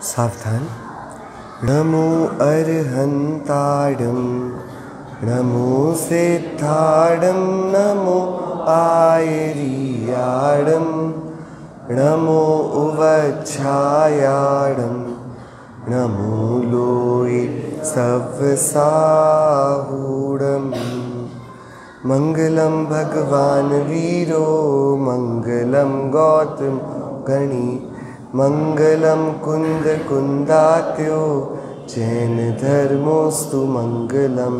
सावधान। नमो अर्हन्ताडं नमो सिद्धाडं नमो आयर्याडं नमो उवच्छायाडं नमो लोये सव्साहूडम्। मंगलम भगवान वीरो मंगलम गौतम गणी मंगलम कुंद कुंदात्यो जैन धर्मोस्तु मंगलम।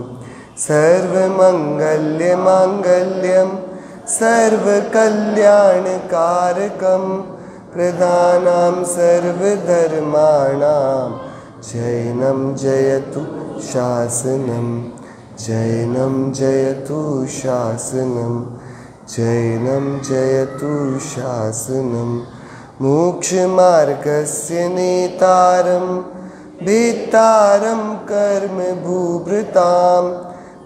सर्वमंगल्य मांगल्यम सर्वकल्याणकारकम प्रदानां सर्वधर्माणां जैनं जयतु शासनम। जैनं जयतु शासनम जैनं जयतु शासनम। मोक्षमार्गस्य नेतारं भेत्तारं कर्म भूभृतां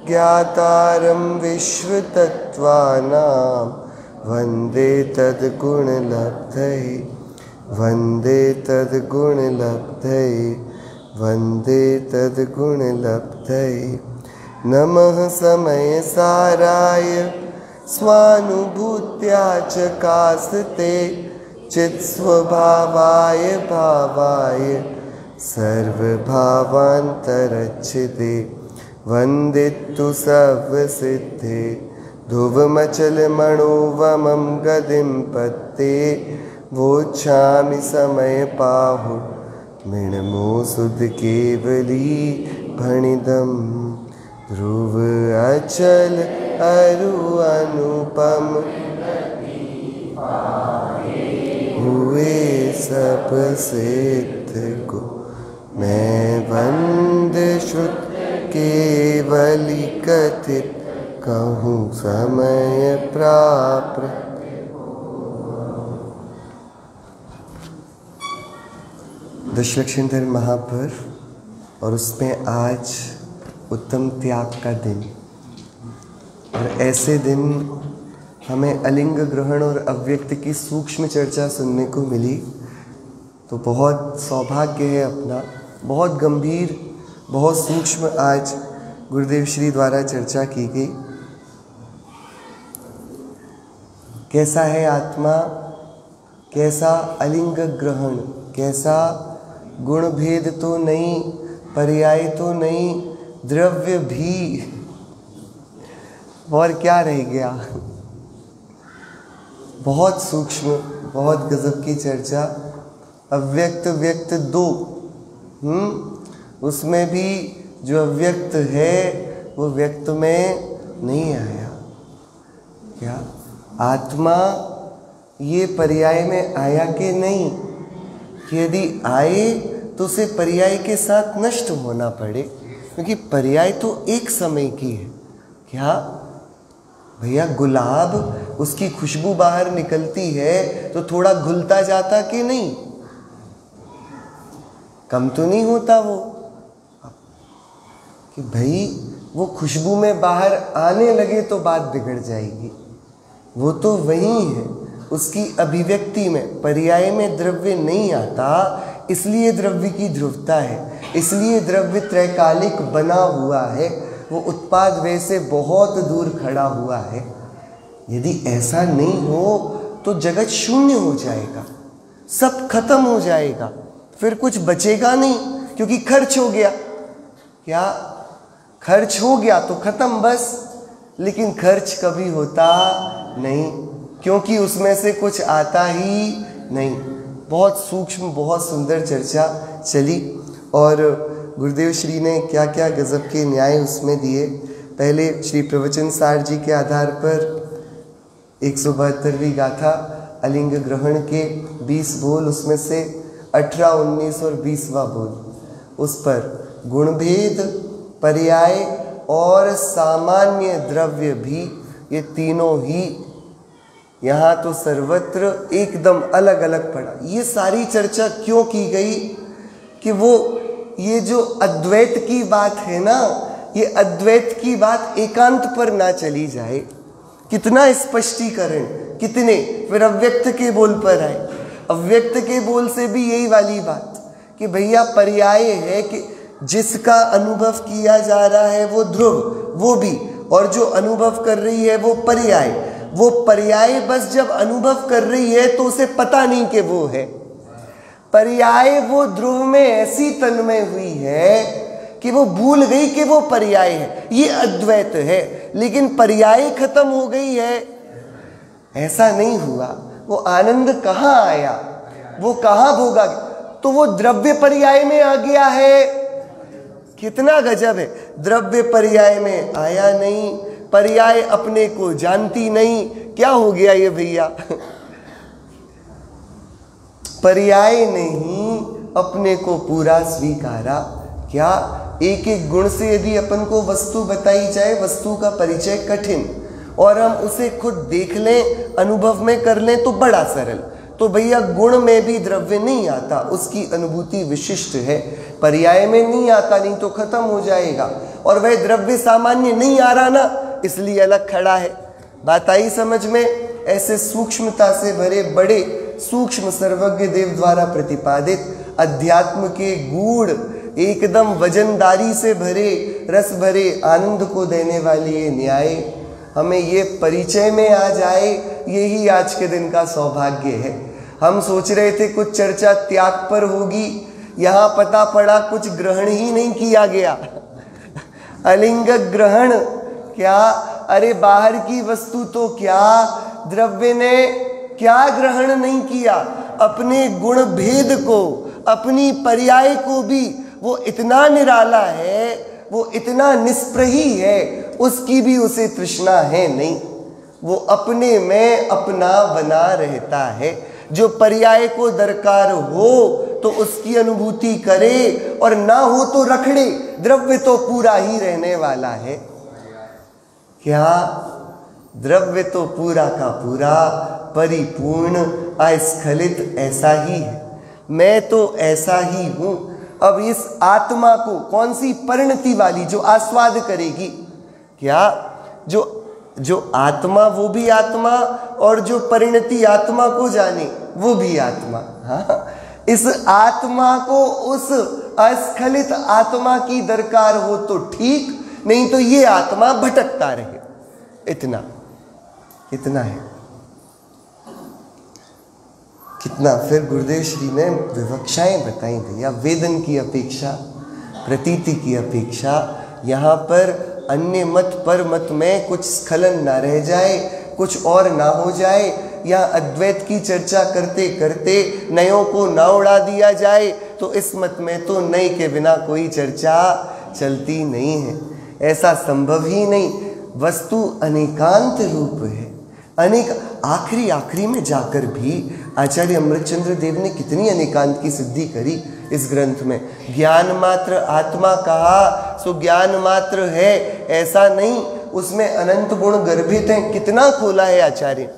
ज्ञातारं विश्वतत्त्वानां वन्दे तद्गुणलब्धये वन्दे तद्गुणलब्धये वन्दे तद्गुणलब्धये। नमः समयसाराय स्वानुभूत्या च कासते चित्स्वभावाय भावाय सर्वभावान्तरच्छिते। वन्दितु सर्वसिद्धे ध्रुवमचलमणोवमं गतिं पत्ते वोच्छामि समयपाहु मृण्मो सुध केवली भणिदम्। ध्रुव अचल अरु अनुपम हुए सब सिद्ध को मैं वंद श्रुत केवली कथित कहूँ समय प्राप्त। दशलक्षांतर महापर्व और उसमें आज उत्तम त्याग का दिन। और ऐसे दिन हमें अलिंग ग्रहण और अव्यक्त की सूक्ष्म चर्चा सुनने को मिली, तो बहुत सौभाग्य है अपना। बहुत गंभीर बहुत सूक्ष्म आज गुरुदेव श्री द्वारा चर्चा की गई। कैसा है आत्मा, कैसा अलिंग ग्रहण, कैसा गुण भेद तो नहीं, पर्याय तो नहीं, द्रव्य भी, और क्या रह गया। बहुत सूक्ष्म बहुत गजब की चर्चा। अव्यक्त व्यक्त दो, उसमें भी जो अव्यक्त है वो व्यक्त में नहीं आया। क्या आत्मा ये पर्याय में आया कि नहीं? यदि आए तो उसे पर्याय के साथ नष्ट होना पड़े, क्योंकि पर्याय तो एक समय की है। क्या भैया, गुलाब उसकी खुशबू बाहर निकलती है तो थोड़ा घुलता जाता कि नहीं? कम तो नहीं होता वो कि भाई वो खुशबू में बाहर आने लगे तो बात बिगड़ जाएगी। वो तो वही है, उसकी अभिव्यक्ति में पर्याय में द्रव्य नहीं आता, इसलिए द्रव्य की ध्रुवता है, इसलिए द्रव्य त्रैकालिक बना हुआ है। वो उत्पाद वे से बहुत दूर खड़ा हुआ है। यदि ऐसा नहीं हो तो जगत शून्य हो जाएगा, सब खत्म हो जाएगा, फिर कुछ बचेगा नहीं, क्योंकि खर्च हो गया। क्या खर्च हो गया तो खत्म बस, लेकिन खर्च कभी होता नहीं, क्योंकि उसमें से कुछ आता ही नहीं। बहुत सूक्ष्म बहुत सुंदर चर्चा चली और गुरुदेव श्री ने क्या क्या गजब के न्याय उसमें दिए। पहले श्री प्रवचन सार जी के आधार पर 172वीं गाथा अलिंग ग्रहण के 20 बोल, उसमें से 18, 19 और 20वां बोल, उस पर गुणभेद, पर्याय और सामान्य द्रव्य भी, ये तीनों ही यहाँ तो सर्वत्र एकदम अलग अलग पड़ा। ये सारी चर्चा क्यों की गई कि वो ये जो अद्वैत की बात है ना, ये अद्वैत की बात एकांत पर ना चली जाए। कितना स्पष्टीकरण, कितने, फिर अव्यक्त के बोल पर आए। अव्यक्त के बोल से भी यही वाली बात कि भैया पर्याय है कि जिसका अनुभव किया जा रहा है वो ध्रुव, वो भी, और जो अनुभव कर रही है वो पर्याय। वो पर्याय बस जब अनुभव कर रही है तो उसे पता नहीं कि वो है पर्याय। वो ध्रुव में ऐसी तन्मय हुई है कि वो भूल गई कि वो पर्याय है। ये अद्वैत है, लेकिन पर्याय खत्म हो गई है ऐसा नहीं हुआ। वो आनंद कहाँ आया, वो कहाँ भोगा, तो वो द्रव्य पर्याय में आ गया है। कितना गजब है, द्रव्य पर्याय में आया नहीं, पर्याय अपने को जानती नहीं। क्या हो गया ये भैया पर्याय नहीं अपने को पूरा स्वीकारा। क्या एक एक गुण से यदि अपन को वस्तु बताई जाए, वस्तु का परिचय कठिन, और हम उसे खुद देख लें, अनुभव में कर लें तो बड़ा सरल। तो भैया गुण में भी द्रव्य नहीं आता, उसकी अनुभूति विशिष्ट है, पर्याय में नहीं आता, नहीं तो खत्म हो जाएगा। और वह द्रव्य सामान्य नहीं आ रहा ना, इसलिए अलग खड़ा है। बात आई समझ में? ऐसे सूक्ष्मता से भरे बड़े सूक्ष्म सर्वज्ञ देव द्वारा प्रतिपादित अध्यात्म के गूढ़ एकदम वजनदारी से भरे रस भरे आनंद को देने वाली ये न्याय हमें ये परिचय में आ जाए, यही आज के दिन का सौभाग्य है। हम सोच रहे थे कुछ चर्चा त्याग पर होगी, यहाँ पता पड़ा कुछ ग्रहण ही नहीं किया गया अलिंग ग्रहण क्या, अरे बाहर की वस्तु तो क्या, द्रव्य ने क्या ग्रहण नहीं किया, अपने गुण भेद को, अपनी पर्याय को भी वो इतना निराला है, वो इतना निष्प्रही है, उसकी भी उसे तृष्णा है नहीं। वो अपने में अपना बना रहता है। जो पर्याय को दरकार हो तो उसकी अनुभूति करे, और ना हो तो रखड़े, द्रव्य तो पूरा ही रहने वाला है। क्या द्रव्य तो पूरा का पूरा परिपूर्ण अस्खलित ऐसा ही है। मैं तो ऐसा ही हूं। अब इस आत्मा को, कौन सी परिणति वाली, जो आस्वाद करेगी, क्या जो आत्मा वो भी आत्मा, और जो परिणति आत्मा को जाने वो भी आत्मा। हाँ, इस आत्मा को उस अस्खलित आत्मा की दरकार हो तो ठीक, नहीं तो ये आत्मा भटकता रहे। इतना है। कितना फिर गुरुदेव श्री ने विवक्षाएं बताई भैया। वेदन की अपेक्षा, प्रतीति की अपेक्षा, यहाँ पर अन्य मत पर मत में कुछ स्खलन ना रह जाए, कुछ और ना हो जाए, या अद्वैत की चर्चा करते करते नयों को ना उड़ा दिया जाए, तो इस मत में तो नए के बिना कोई चर्चा चलती नहीं है। ऐसा संभव ही नहीं। वस्तु अनेकांत रूप है, अनेक। आखिरी में जाकर भी आचार्य अमृतचंद्र देव ने कितनी अनेकांत की सिद्धि करी इस ग्रंथ में। ज्ञान मात्र आत्मा कहा, सो ज्ञान मात्र है ऐसा नहीं, उसमें अनंत गुण गर्भित हैं। कितना खोला है आचार्य।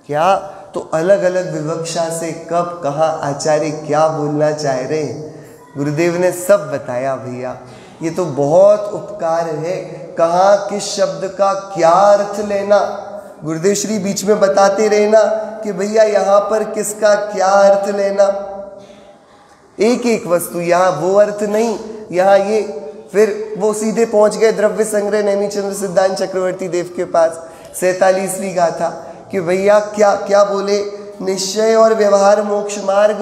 क्या तो अलग अलग विवक्षा से कब कहाँ आचार्य क्या बोलना चाह रहे हैं, गुरुदेव ने सब बताया भैया। ये तो बहुत उपकार है। कहाँ किस शब्द का क्या अर्थ लेना, गुरुदेव श्री बीच में बताते रहना कि भैया यहाँ पर किसका क्या अर्थ लेना। एक एक वस्तु, यहाँ वो अर्थ नहीं, यहाँ ये। फिर वो सीधे पहुंच गए द्रव्य संग्रह नेमिचंद्र सिद्धांत चक्रवर्ती देव के पास। 47वीं गाथा कि भैया क्या क्या बोले, निश्चय और व्यवहार मोक्ष मार्ग,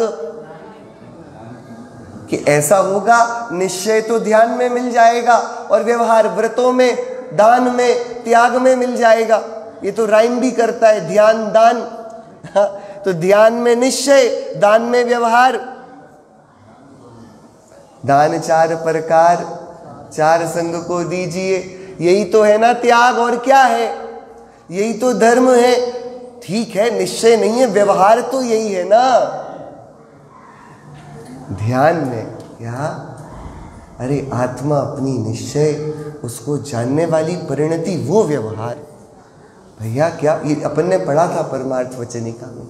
कि ऐसा होगा। निश्चय तो ध्यान में मिल जाएगा, और व्यवहार व्रतों में, दान में, त्याग में मिल जाएगा। ये तो राइम भी करता है, ध्यान दान। तो ध्यान में निश्चय, दान में व्यवहार। दान 4 प्रकार, 4 संग को दीजिए, यही तो है ना त्याग। और क्या है, यही तो धर्म है। ठीक है, निश्चय नहीं है, व्यवहार तो यही है ना। ध्यान में क्या, अरे आत्मा अपनी निश्चय, उसको जानने वाली परिणति, वो व्यवहार। भैया क्या, ये अपन ने पढ़ा था परमार्थ वचनिका में,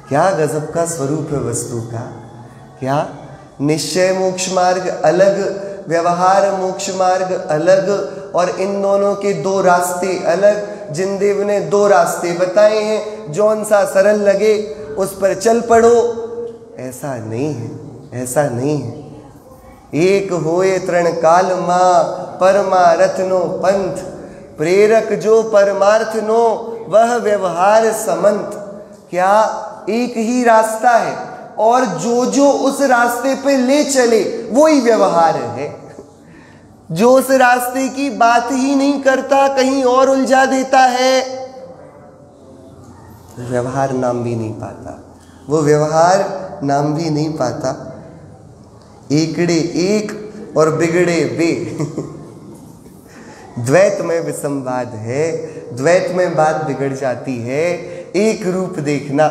क्या गजब का स्वरूप है वस्तु का। क्या निश्चय मोक्ष मार्ग अलग, व्यवहार मोक्ष मार्ग अलग, और इन दोनों के 2 रास्ते अलग। जिन देव ने 2 रास्ते बताए हैं, जौन सा सरल लगे उस पर चल पड़ो, ऐसा नहीं है, ऐसा नहीं है। एक होए तृण काल माँ परमारथ नो पंथ, प्रेरक जो परमार्थ नो वह व्यवहार समंत। क्या एक ही रास्ता है और जो जो उस रास्ते पे ले चले वो ही व्यवहार है। जो उस रास्ते की बात ही नहीं करता, कहीं और उलझा देता है, व्यवहार नाम भी नहीं पाता, वो व्यवहार नाम भी नहीं पाता। एकड़े एक और बिगड़े बे द्वैत में विसंवाद है, द्वैत में बात बिगड़ जाती है। एक रूप देखना,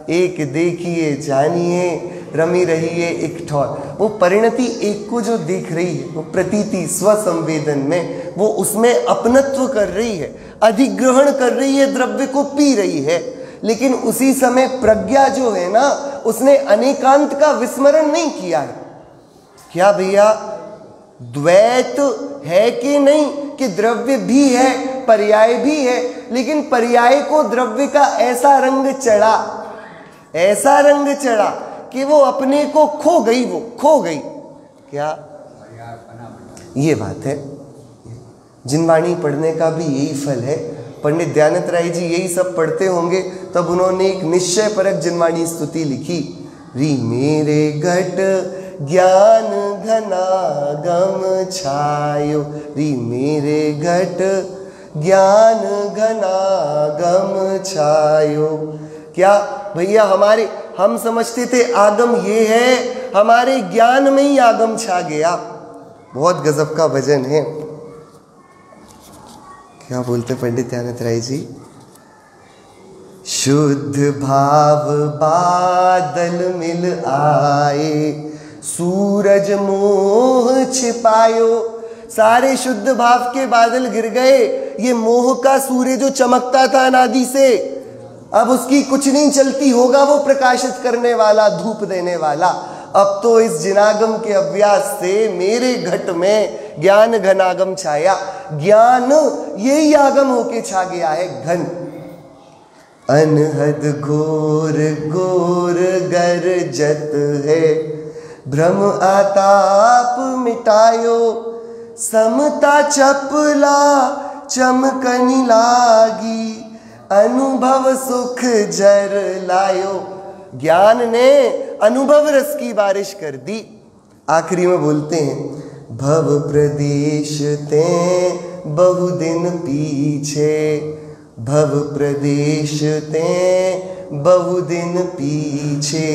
एक देखिए जानिए, रमी रहिए एक ठौर। वो परिणति एक को जो देख रही है, वो प्रतीति स्वसंवेदन में वो उसमें अपनत्व कर रही है, अधिग्रहण कर रही है, द्रव्य को पी रही है। लेकिन उसी समय प्रज्ञा जो है ना, उसने अनेकांत का विस्मरण नहीं किया है। क्या भैया द्वैत है कि नहीं, कि द्रव्य भी है पर्याय भी है, लेकिन पर्याय को द्रव्य का ऐसा रंग चढ़ा, ऐसा रंग चढ़ा कि वो अपने को खो गई, वो खो गई। क्या ये बात है? जिनवाणी पढ़ने का भी यही फल है। पंडित दयानंद राय जी यही सब पढ़ते होंगे, तब उन्होंने एक निश्चय परक जिनवाणी स्तुति लिखी। री मेरे घट ज्ञान घनागम छायो, री मेरे घट ज्ञान घनागम छायो। क्या भैया हम समझते थे आगम ये है, हमारे ज्ञान में ही आगम छा गया। बहुत गजब का भजन है। क्या बोलते पंडित दयानंद राय जी? शुद्ध भाव बादल मिल आए, सूरज मोह छिपायो। सारे शुद्ध भाव के बादल गिर गए, ये मोह का सूर्य जो चमकता था अनादि से, अब उसकी कुछ नहीं चलती, होगा वो प्रकाशित करने वाला, धूप देने वाला। अब तो इस जिनागम के अभ्यास से मेरे घट में ज्ञान घनागम छाया। ज्ञान यही आगम होके छा गया है, घन। अनहद घोर घोर गरजत है, भ्रम आताप मिटायो। समता चपला चमकनी लागी, अनुभव सुख जर लायो। ज्ञान ने अनुभव रस की बारिश कर दी। आखिरी में बोलते हैं, भव प्रदेश ते बहुदिन पीछे, भव प्रदेश ते बहुदिन पीछे,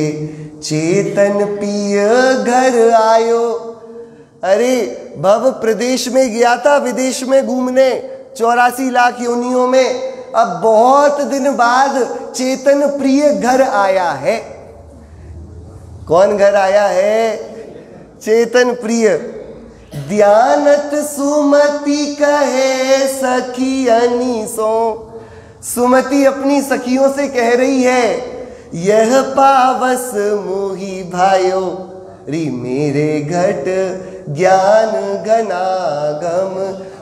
चेतन पिय घर आयो। अरे भव प्रदेश में गया था, विदेश में घूमने, 84 लाख योनियों में, अब बहुत दिन बाद चेतन प्रिय घर आया है। कौन घर आया है? चेतन प्रिय। ध्यानत सुमति कहे सखी अनीसो। सुमति अपनी सखियों से कह रही है, यह पावस मोही भायो, री मेरे घट ज्ञान घनागम।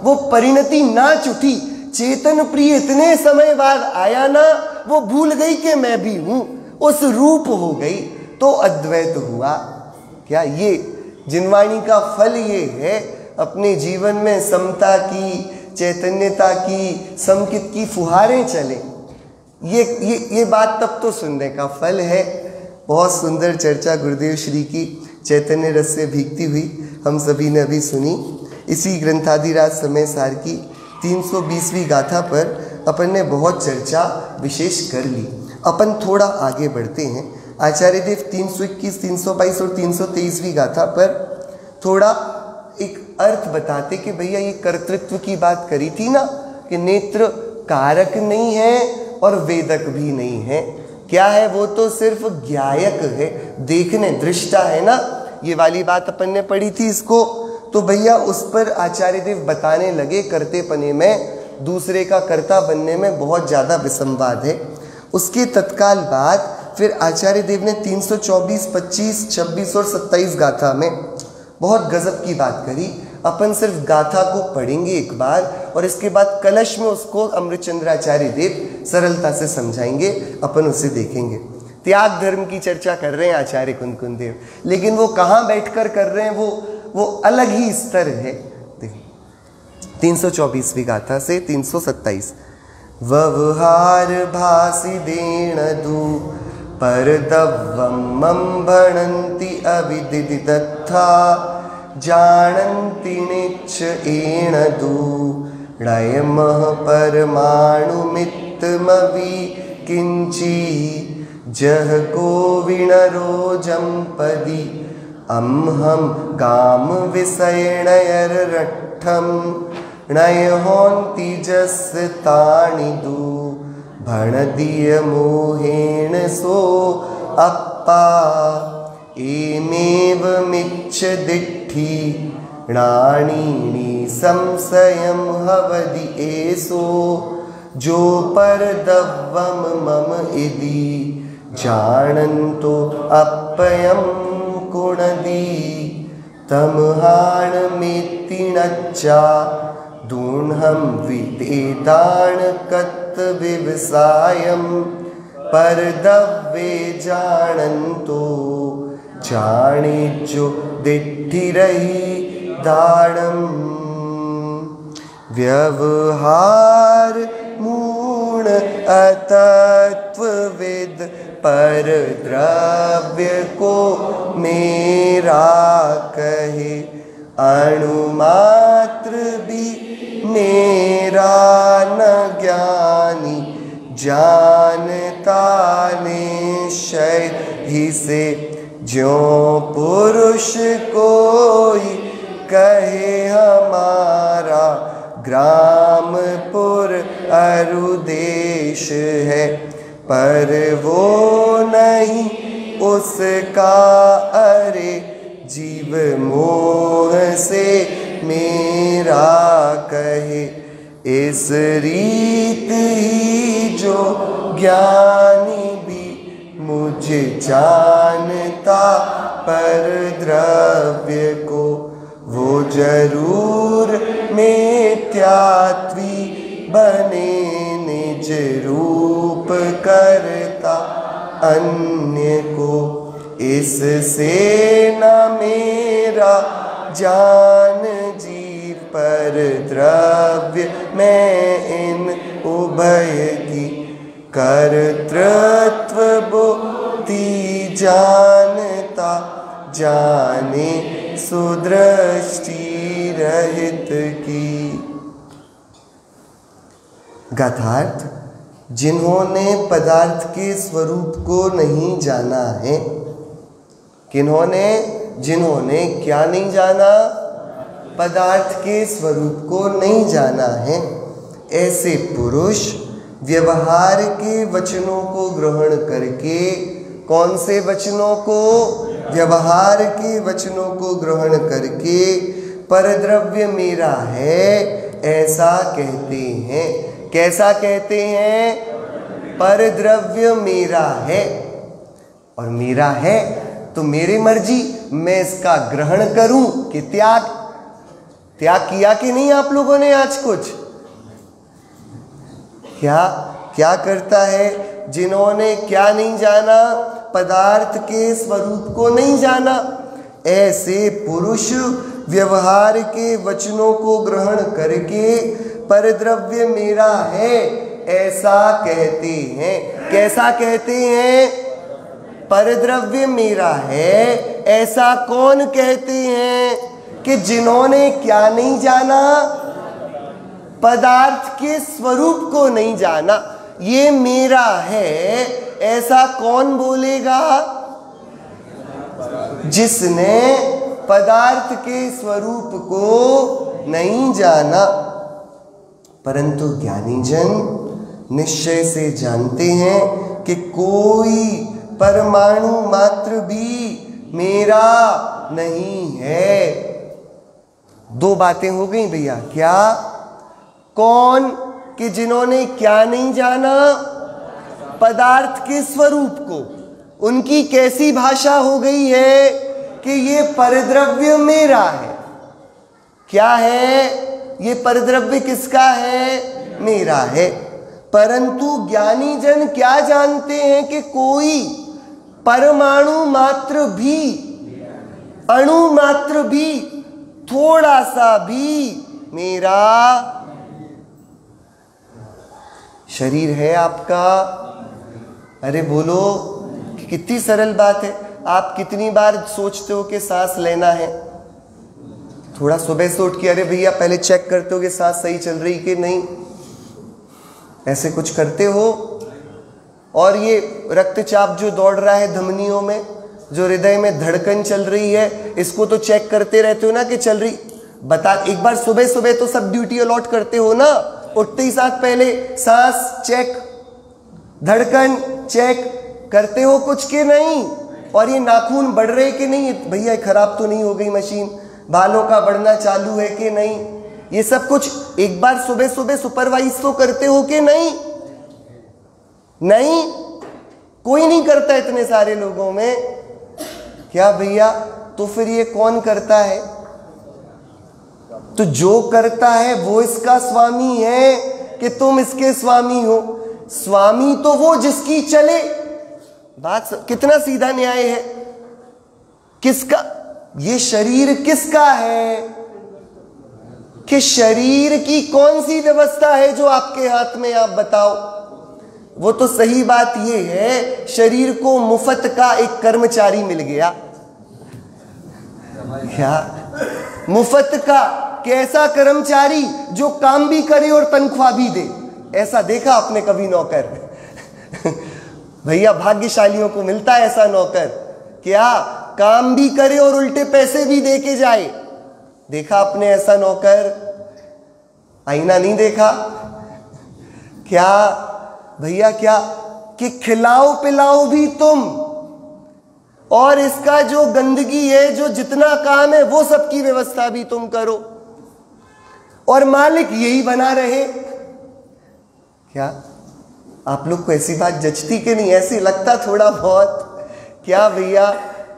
वो परिणति नाच उठी। चेतन प्रिय इतने समय बाद आया ना, वो भूल गई कि मैं भी हूं, उस रूप हो गई, तो अद्वैत हुआ। क्या ये जिनवाणी का फल ये है? अपने जीवन में समता की, चैतन्यता की, समकित की फुहारें चले। ये बात तब तो सुनने का फल है। बहुत सुंदर चर्चा गुरुदेव श्री की चैतन्य रस से भीगती हुई हम सभी ने अभी सुनी। इसी ग्रंथादिराज समय सार की 320वीं गाथा पर अपन ने बहुत चर्चा विशेष कर ली। अपन थोड़ा आगे बढ़ते हैं। आचार्य देव 321, 322 और 323वीं गाथा पर थोड़ा एक अर्थ बताते कि भैया ये कर्तृत्व की बात करी थी ना, कि नेत्र कारक नहीं है और वेदक भी नहीं है। क्या है? वो तो सिर्फ ज्ञायक है, देखने दृष्टा है ना। ये वाली बात अपन ने पढ़ी थी इसको। तो भैया उस पर आचार्य देव बताने लगे, करते पने में दूसरे का कर्ता बनने में बहुत ज़्यादा विसंवाद है। उसके तत्काल बाद फिर आचार्य देव ने 324, 25, 26 और 27 गाथा में बहुत गजब की बात करी। अपन सिर्फ गाथा को पढ़ेंगे एक बार, और इसके बाद कलश में उसको अमृतचंद्राचार्य देव सरलता से समझाएंगे, अपन उसे देखेंगे। त्याग धर्म की चर्चा कर रहे हैं आचार्य कुंदकुंद देव, लेकिन वो कहाँ बैठकर कर रहे हैं, वो अलग ही स्तर है। 324वीं गाथा से 327। व्यवहार भासी देण दू परदव्वम भणन्ति अविदिति तथा जानन्ति निच्छ एण दू णयमः परमाणुमित्तमवि किंची जह को विणरोजंपदी अम्हम काम विषयणयरट्ठम नयहोन्ति जस्तानि दू भणदीय मोहेन सो अप्पा एमेव मिच्छ दिट्ठी णाणीनि संशयं हवदि एसो जो परदव्वम मम इति जानन्तो अप्ययं कुणदी तमहाणमेति नच्चा दूर्हं विदेदान कत्विवसायं परदव्ये जानन्तो जाने जो दिट्ठिरहि दाणम् व्यवहार मूण अतत्वविद पर द्रव्य को मेरा कहे अणुमात्र भी मेरा न ज्ञानी जानता निश्चय ही से ज्यों पुरुष कोई कहे हमारा ग्रामपुर अरुदेश है पर वो नहीं उसका अरे जीव मोह से मेरा कहे इस रीत ही जो ज्ञानी भी मुझे जानता पर द्रव्य को वो जरूर मिथ्यात्वी बने निज रूप करता अन्य को इससे न मेरा जान जीव पर द्रव्य मैं इन उभय की कर्तृत्व बुद्धि जानता जाने सुदृष्टि रहित की। गाथार्थ जिन्होंने पदार्थ के स्वरूप को नहीं जाना है, जिन्होंने क्या नहीं जाना, पदार्थ के स्वरूप को नहीं जाना है, ऐसे पुरुष व्यवहार के वचनों को ग्रहण करके, कौन से वचनों को, व्यवहार के वचनों को ग्रहण करके परद्रव्य मेरा है ऐसा कहते हैं। कैसा कहते हैं? परद्रव्य मेरा है, और मेरा है तो मेरी मर्जी, मैं इसका ग्रहण करूं कि त्याग किया कि नहीं आप लोगों ने आज कुछ? क्या करता है? जिन्होंने क्या नहीं जाना, पदार्थ के स्वरूप को नहीं जाना, ऐसे पुरुष व्यवहार के वचनों को ग्रहण करके परद्रव्य मेरा है ऐसा कहते हैं। कैसा कहते हैं? परद्रव्य मेरा है ऐसा कौन कहते हैं? कि जिन्होंने क्या नहीं जाना, पदार्थ के स्वरूप को नहीं जाना। ये मेरा है ऐसा कौन बोलेगा? जिसने पदार्थ के स्वरूप को नहीं जाना। परंतु ज्ञानी जन निश्चय से जानते हैं कि कोई परमाणु मात्र भी मेरा नहीं है। दो बातें हो गई भैया। क्या? कौन? कि जिन्होंने क्या नहीं जाना, पदार्थ के स्वरूप को। उनकी कैसी भाषा हो गई है कि ये परद्रव्य मेरा है। क्या है? ये परद्रव्य किसका है? मेरा है। परंतु ज्ञानी जन क्या जानते हैं कि कोई परमाणु मात्र भी, अणु मात्र भी, थोड़ा सा भी मेरा शरीर है आपका। अरे बोलो, कितनी सरल बात है। आप कितनी बार सोचते हो कि सांस लेना है? थोड़ा सुबह से उठ के अरे भैया पहले चेक करते हो कि सांस सही चल रही कि नहीं, ऐसे कुछ करते हो? और ये रक्तचाप जो दौड़ रहा है धमनियों में, जो हृदय में धड़कन चल रही है, इसको तो चेक करते रहते हो ना कि चल रही। बता, एक बार सुबह सुबह तो सब ड्यूटी अलॉट करते हो ना, उठते ही साथ पहले सांस चेक, धड़कन चेक करते हो कुछ के नहीं? और ये नाखून बढ़ रहे कि नहीं, भैया खराब तो नहीं हो गई मशीन, बालों का बढ़ना चालू है कि नहीं, ये सब कुछ एक बार सुबह सुबह सुपरवाइज तो करते हो कि नहीं? नहीं, कोई नहीं करता इतने सारे लोगों में। क्या भैया, तो फिर ये कौन करता है? तो जो करता है वो इसका स्वामी है कि तुम इसके स्वामी हो? स्वामी तो वो जिसकी चले। बात कितना सीधा न्याय है। किसका ये शरीर किसका है? कि शरीर की कौन सी व्यवस्था है जो आपके हाथ में, आप बताओ। वो तो सही बात ये है, शरीर को मुफ्त का एक कर्मचारी मिल गया। क्या मुफ्त का? कैसा कर्मचारी जो काम भी करे और तनख्वाह भी दे? ऐसा देखा आपने कभी नौकर? भैया भाग्यशालियों को मिलता है ऐसा नौकर, क्या काम भी करे और उल्टे पैसे भी दे के जाए। देखा आपने ऐसा नौकर? आईना नहीं देखा क्या भैया? क्या कि खिलाओ पिलाओ भी तुम, और इसका जो गंदगी है, जो जितना काम है, वो सबकी व्यवस्था भी तुम करो, और मालिक यही बना रहे। क्या आप लोग को ऐसी बात जचती कि नहीं? ऐसी लगता थोड़ा बहुत। क्या भैया,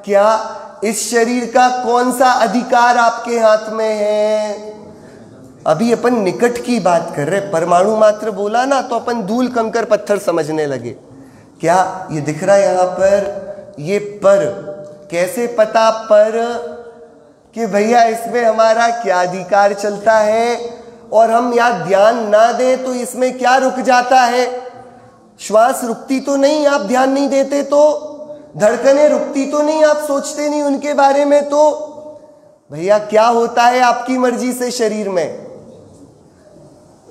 क्या इस शरीर का कौन सा अधिकार आपके हाथ में है? अभी अपन निकट की बात कर रहे, परमाणु मात्र बोला ना तो अपन धूल कंकर पत्थर समझने लगे। क्या ये दिख रहा है यहां पर? ये पर कैसे पता पर कि भैया इसमें हमारा क्या अधिकार चलता है? और हम यहाँ ध्यान ना दें तो इसमें क्या रुक जाता है? श्वास रुकती तो नहीं, आप ध्यान नहीं देते तो। धड़कनें रुकती तो नहीं, आप सोचते नहीं उनके बारे में तो। भैया क्या होता है आपकी मर्जी से शरीर में?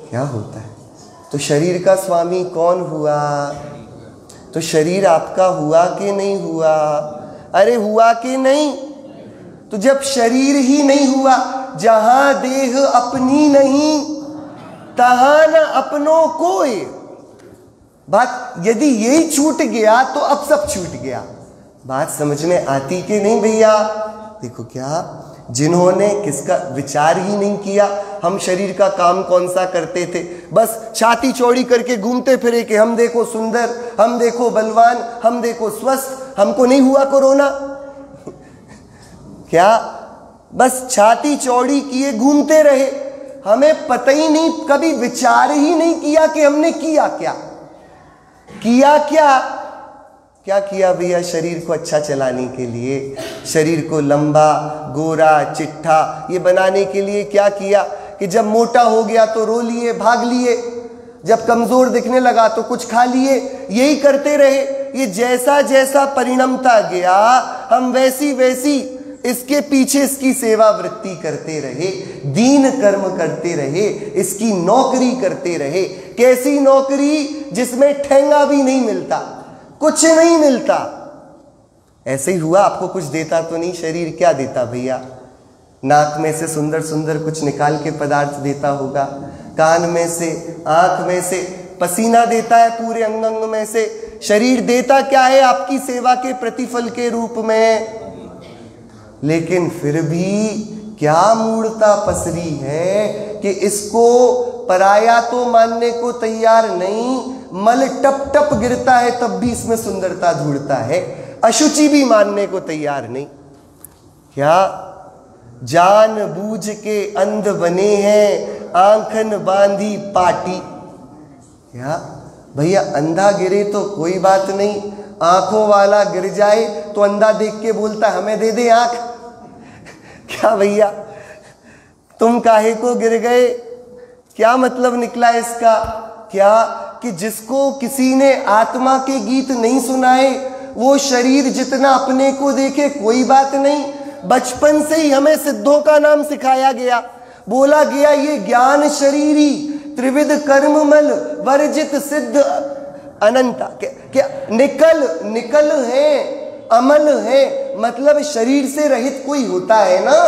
क्या होता है? तो शरीर का स्वामी कौन हुआ? तो शरीर आपका हुआ कि नहीं हुआ? अरे हुआ कि नहीं? तो जब शरीर ही नहीं हुआ, जहां देह अपनी नहीं तहां न अपनों कोई। बात यदि यही छूट गया तो अब सब छूट गया। बात समझ में आती कि नहीं भैया? देखो क्या, जिन्होंने किसका विचार ही नहीं किया, हम शरीर का काम कौन सा करते थे? बस छाती चौड़ी करके घूमते फिरे कि हम देखो सुंदर, हम देखो बलवान, हम देखो स्वस्थ, हमको नहीं हुआ कोरोना। क्या बस छाती चौड़ी किए घूमते रहे, हमें पता ही नहीं, कभी विचार ही नहीं किया कि हमने किया क्या। क्या किया भैया? शरीर को अच्छा चलाने के लिए, शरीर को लंबा गोरा चिट्ठा ये बनाने के लिए क्या किया कि जब मोटा हो गया तो रो लिए, भाग लिए, जब कमजोर दिखने लगा तो कुछ खा लिए, यही करते रहे। ये जैसा जैसा परिणमता गया, हम वैसी वैसी इसके पीछे इसकी सेवा वृत्ति करते रहे, दीन कर्म करते रहे, इसकी नौकरी करते रहे। कैसी नौकरी? जिसमें ठेंगा भी नहीं मिलता, कुछ नहीं मिलता। ऐसे ही हुआ, आपको कुछ देता तो नहीं शरीर। क्या देता भैया? नाक में से सुंदर सुंदर कुछ निकाल के पदार्थ देता होगा, कान में से, आंख में से, पसीना देता है पूरे अंग अंग में से। शरीर देता क्या है? आपकी सेवा के प्रतिफल के रूप में। लेकिन फिर भी क्या मूढ़ता पसरी है कि इसको पराया तो मानने को तैयार नहीं। मल टप टप गिरता है तब भी इसमें सुंदरता ढूंढता है, अशुचि भी मानने को तैयार नहीं। क्या जानबूझ के अंध बने हैं, आंखन बांधी पाटी। क्या भैया, अंधा गिरे तो कोई बात नहीं, आंखों वाला गिर जाए तो अंधा देख के बोलता हमें दे दे आंख। क्या भैया तुम काहे को गिर गए? क्या मतलब निकला इसका? क्या कि जिसको किसी ने आत्मा के गीत नहीं सुनाए वो शरीर जितना अपने को देखे कोई बात नहीं। बचपन से ही हमें सिद्धों का नाम सिखाया गया, बोला गया ये ज्ञान शरीरी त्रिविध कर्ममल वर्जित सिद्ध अनंता। क्या निकल है, अमल है, मतलब शरीर से रहित कोई होता है ना।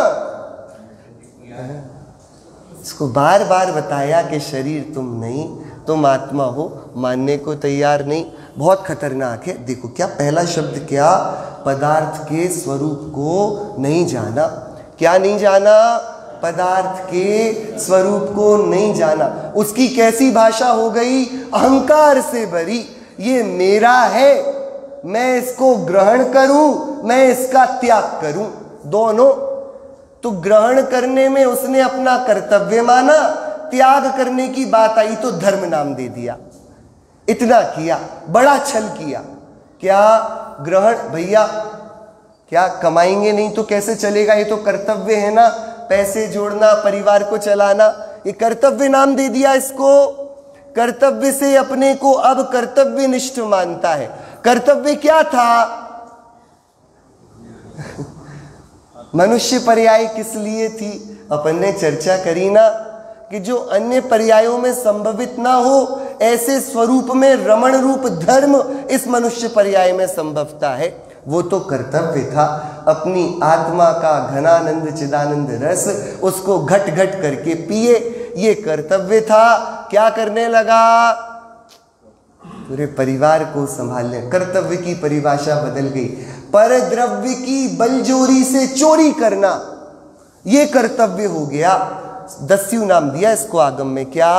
इसको बार बार बताया कि शरीर तुम नहीं, तुम आत्मा हो, मानने को तैयार नहीं। बहुत खतरनाक है। देखो क्या पहला शब्द, क्या पदार्थ के स्वरूप को नहीं जाना। क्या नहीं जाना? पदार्थ के स्वरूप को नहीं जाना। उसकी कैसी भाषा हो गई? अहंकार से भरी। ये मेरा है, मैं इसको ग्रहण करूं, मैं इसका त्याग करूं, दोनों। तो ग्रहण करने में उसने अपना कर्तव्य माना, त्याग करने की बात आई तो धर्म नाम दे दिया। इतना किया, बड़ा छल किया। क्या ग्रहण? भैया क्या कमाएंगे नहीं तो कैसे चलेगा? ये तो कर्तव्य है ना, पैसे जोड़ना, परिवार को चलाना, ये कर्तव्य नाम दे दिया इसको। कर्तव्य से अपने को अब कर्तव्य निष्ठ मानता है। कर्तव्य क्या था? मनुष्य पर्याय किस लिए थी? अपन ने चर्चा करी ना कि जो अन्य पर्यायों में संभवित ना हो ऐसे स्वरूप में रमण रूप धर्म इस मनुष्य पर्याय में संभवता है। वो तो कर्तव्य था, अपनी आत्मा का घनानंद चिदानंद रस उसको घट घट करके पिए, ये कर्तव्य था। क्या करने लगा? पूरे परिवार को संभालने। कर्तव्य की परिभाषा बदल गई। पर द्रव्य की बलजोरी से चोरी करना ये कर्तव्य हो गया। दस्यु नाम दिया इसको आगम में। क्या?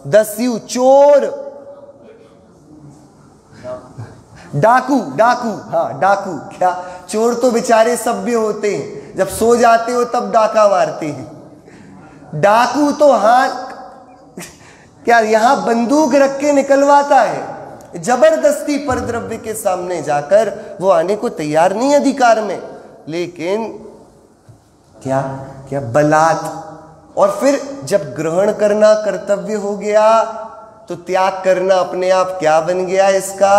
दस्यु, चोर, डाकू। हाँ डाकू। क्या? चोर तो बेचारे सभ्य होते हैं, जब सो जाते हो तब डाका मारते हैं। डाकू तो हाँ क्या यहां बंदूक रख के निकलवाता है, जबरदस्ती पर द्रव्य के सामने जाकर वो आने को तैयार नहीं अधिकार में, लेकिन क्या क्या बलात्। और फिर जब ग्रहण करना कर्तव्य हो गया तो त्याग करना अपने आप क्या बन गया? इसका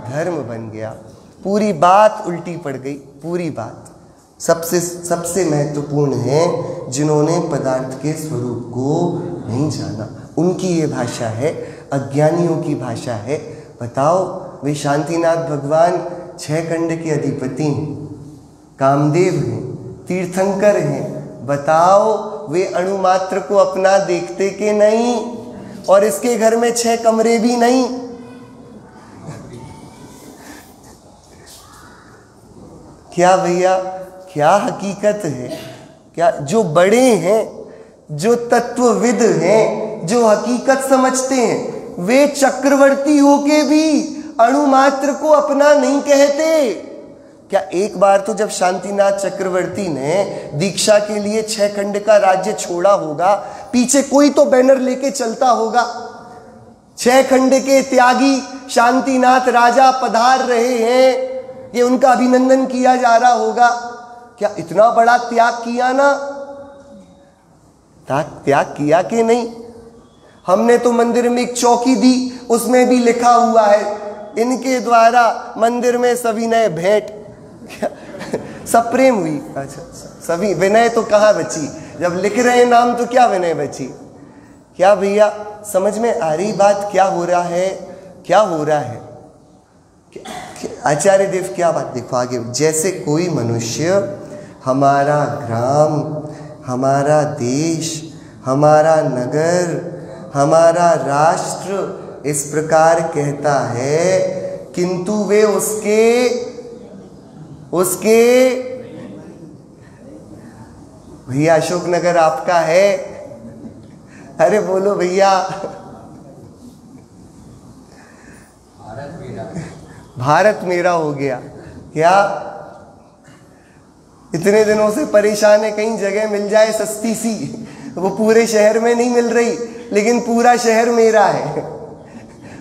धर्म बन गया। पूरी बात उल्टी पड़ गई। पूरी बात सबसे महत्वपूर्ण है जिन्होंने पदार्थ के स्वरूप को नहीं जाना, उनकी ये भाषा है, अज्ञानियों की भाषा है। बताओ, वे शांतिनाथ भगवान 6 खंड के अधिपति हैं, कामदेव हैं, तीर्थंकर हैं। बताओ वे अणुमात्र को अपना देखते कि नहीं? और इसके घर में 6 कमरे भी नहीं। क्या भैया, क्या हकीकत है? क्या जो बड़े हैं, जो तत्वविद हैं, जो हकीकत समझते हैं, वे चक्रवर्ती होके भी अणुमात्र को अपना नहीं कहते? क्या एक बार तो जब शांतिनाथ चक्रवर्ती ने दीक्षा के लिए 6 खंड का राज्य छोड़ा होगा, पीछे कोई तो बैनर लेके चलता होगा, 6 खंड के त्यागी शांतिनाथ राजा पधार रहे हैं, ये उनका अभिनंदन किया जा रहा होगा। क्या इतना बड़ा त्याग किया ना? त्याग किया कि नहीं? हमने तो मंदिर में एक चौकी दी, उसमें भी लिखा हुआ है इनके द्वारा मंदिर में सविनय भेंट। सब प्रेम हुई। अच्छा, सभी विनय तो कहाँ बची? जब लिख रहे हैं नाम तो क्या विनय बची? क्या भैया समझ में आ रही बात? क्या हो रहा है? क्या हो रहा है? आचार्य देव क्या बात, देखो आगे। जैसे कोई मनुष्य हमारा ग्राम, हमारा देश, हमारा नगर, हमारा राष्ट्र इस प्रकार कहता है, किंतु वे उसके भैया अशोकनगर आपका है? अरे बोलो भैया। भारत मेरा हो गया। क्या इतने दिनों से परेशान है, कहीं जगह मिल जाए सस्ती सी, वो पूरे शहर में नहीं मिल रही, लेकिन पूरा शहर मेरा है।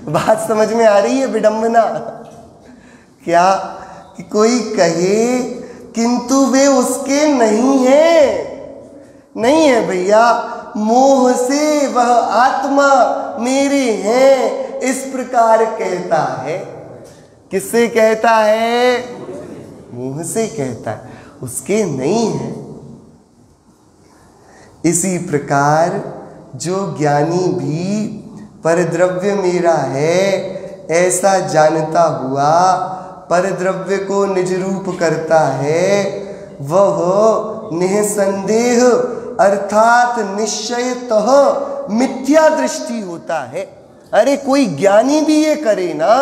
बात समझ में आ रही है? विडंबना। क्या कि कोई कहे किंतु वे उसके नहीं है, नहीं है भैया। मोह से वह आत्मा मेरे हैं, इस प्रकार कहता है। किससे कहता है? मोह से कहता है, उसके नहीं है। इसी प्रकार जो ज्ञानी भी परद्रव्य मेरा है ऐसा जानता हुआ परद्रव्य को निज रूप करता है, वह निःसंदेह अर्थात निश्चयतः मिथ्या दृष्टि होता है। अरे कोई ज्ञानी भी ये करे ना,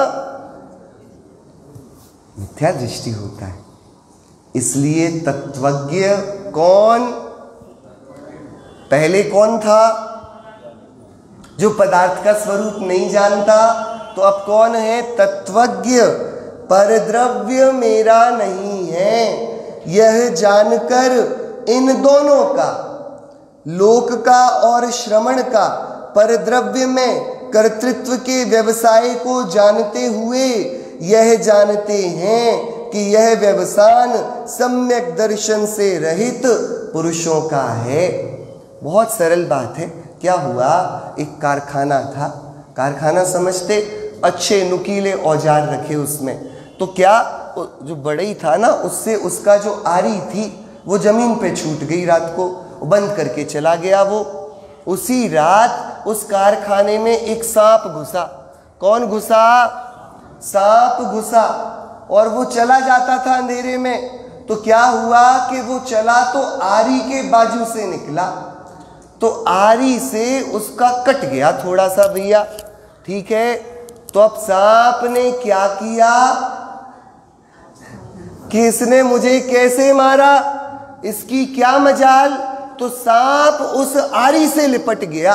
मिथ्या दृष्टि होता है। इसलिए तत्वज्ञ कौन? पहले कौन था? जो पदार्थ का स्वरूप नहीं जानता। तो अब कौन है? तत्वज्ञ। परद्रव्य मेरा नहीं है, यह जानकर इन दोनों का, लोक का और श्रवण का, परद्रव्य में कर्तृत्व के व्यवसाय को जानते हुए यह जानते हैं कि यह व्यवसान सम्यक दर्शन से रहित पुरुषों का है। बहुत सरल बात है। क्या हुआ? एक कारखाना था। कारखाना समझते? अच्छे नुकीले औजार रखे उसमें। तो क्या जो बढ़ई था ना, उससे उसका जो आरी थी वो जमीन पे छूट गई। रात को बंद करके चला गया वो। उसी रात उस कारखाने में एक सांप घुसा। कौन घुसा? सांप घुसा। और वो चला जाता था अंधेरे में। तो क्या हुआ कि वो चला तो आरी के बाजू से निकला, तो आरी से उसका कट गया थोड़ा सा भैया। ठीक है। तो अब सांप ने क्या किया कि इसने मुझे कैसे मारा, इसकी क्या मजाल। तो सांप उस आरी से लिपट गया।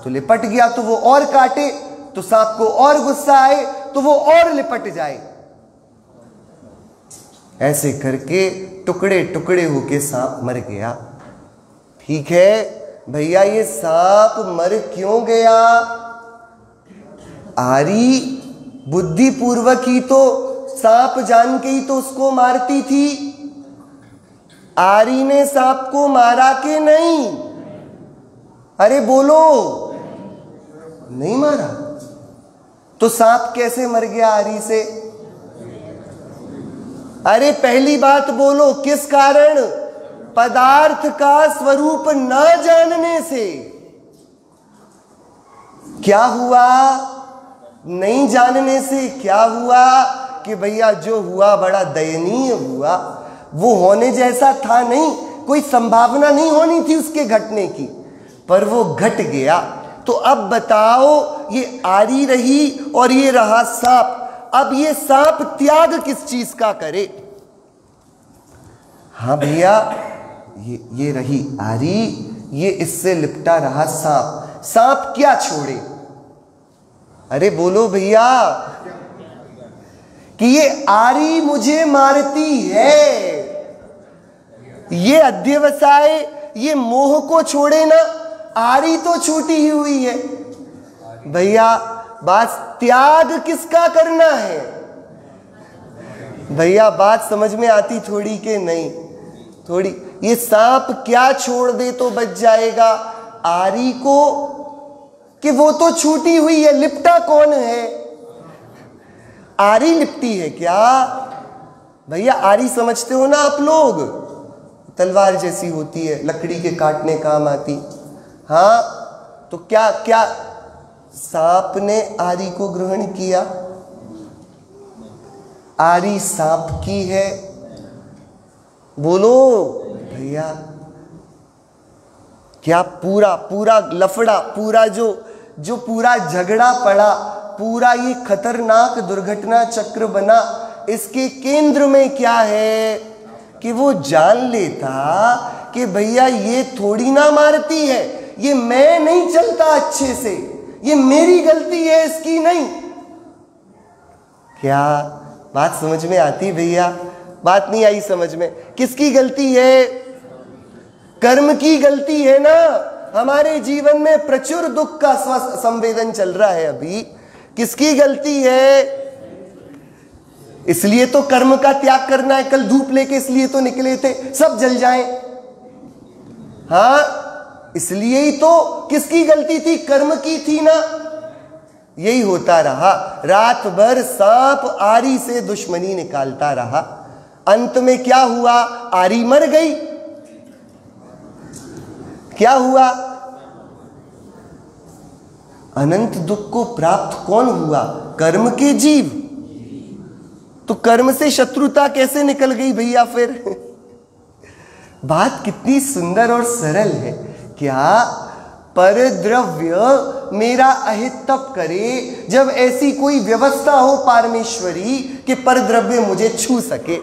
तो लिपट गया तो वो और काटे, तो सांप को और गुस्सा आए तो वो और लिपट जाए। ऐसे करके टुकड़े टुकड़े होके सांप मर गया। ठीक है भैया, ये सांप मर क्यों गया? आरी बुद्धि पूर्वक ही तो सांप जान के ही तो उसको मारती थी। आरी ने सांप को मारा कि नहीं? अरे बोलो, नहीं मारा। तो सांप कैसे मर गया आरी से? अरे पहली बात बोलो, किस कारण? पदार्थ का स्वरूप न जानने से। क्या हुआ? नहीं जानने से क्या हुआ कि भैया जो हुआ बड़ा दयनीय हुआ। वो होने जैसा था नहीं, कोई संभावना नहीं होनी थी उसके घटने की, पर वो घट गया। तो अब बताओ, ये आरी रही और ये रहा सांप। अब ये सांप त्याग किस चीज का करे? हाँ भैया, ये रही आरी, ये इससे लिपटा रहा सांप। सांप क्या छोड़े? अरे बोलो भैया, कि ये आरी मुझे मारती है, ये अध्यवसाय, ये मोह को छोड़े ना। आरी तो छूटी ही हुई है भैया। बात त्याग किसका करना है? भैया बात समझ में आती थोड़ी के नहीं? थोड़ी। ये सांप क्या छोड़ दे तो बच जाएगा? आरी को, कि वो तो छूटी हुई है। लिपटा कौन है? आरी लिपटी है क्या? भैया आरी समझते हो ना आप लोग? तलवार जैसी होती है, लकड़ी के काटने काम आती। हाँ, तो क्या क्या सांप ने आरी को ग्रहण किया? आरी सांप की है। बोलो भैया, क्या पूरा पूरा लफड़ा, पूरा जो पूरा झगड़ा पड़ा, पूरा ये खतरनाक दुर्घटना चक्र बना, इसके केंद्र में क्या है कि वो जान लेता कि भैया ये थोड़ी ना मारती है, ये मैं नहीं चलता अच्छे से, ये मेरी गलती है, इसकी नहीं। क्या बात समझ में आती भैया? बात नहीं आई समझ में? किसकी गलती है? कर्म की गलती है ना। हमारे जीवन में प्रचुर दुख का संवेदन चल रहा है अभी। किसकी गलती है? इसलिए तो कर्म का त्याग करना है। कल धूप लेके इसलिए तो निकले थे, सब जल जाएं। हाँ, इसलिए ही तो। किसकी गलती थी? कर्म की थी ना। यही होता रहा, रात भर सांप आरी से दुश्मनी निकालता रहा। अंत में क्या हुआ? आरी मर गई। क्या हुआ? अनंत दुख को प्राप्त कौन हुआ? कर्म के जीव। तो कर्म से शत्रुता कैसे निकल गई भैया फिर? बात कितनी सुंदर और सरल है। क्या पर द्रव्य मेरा अहित तब करे जब ऐसी कोई व्यवस्था हो पारमेश्वरी कि पर द्रव्य मुझे छू सके,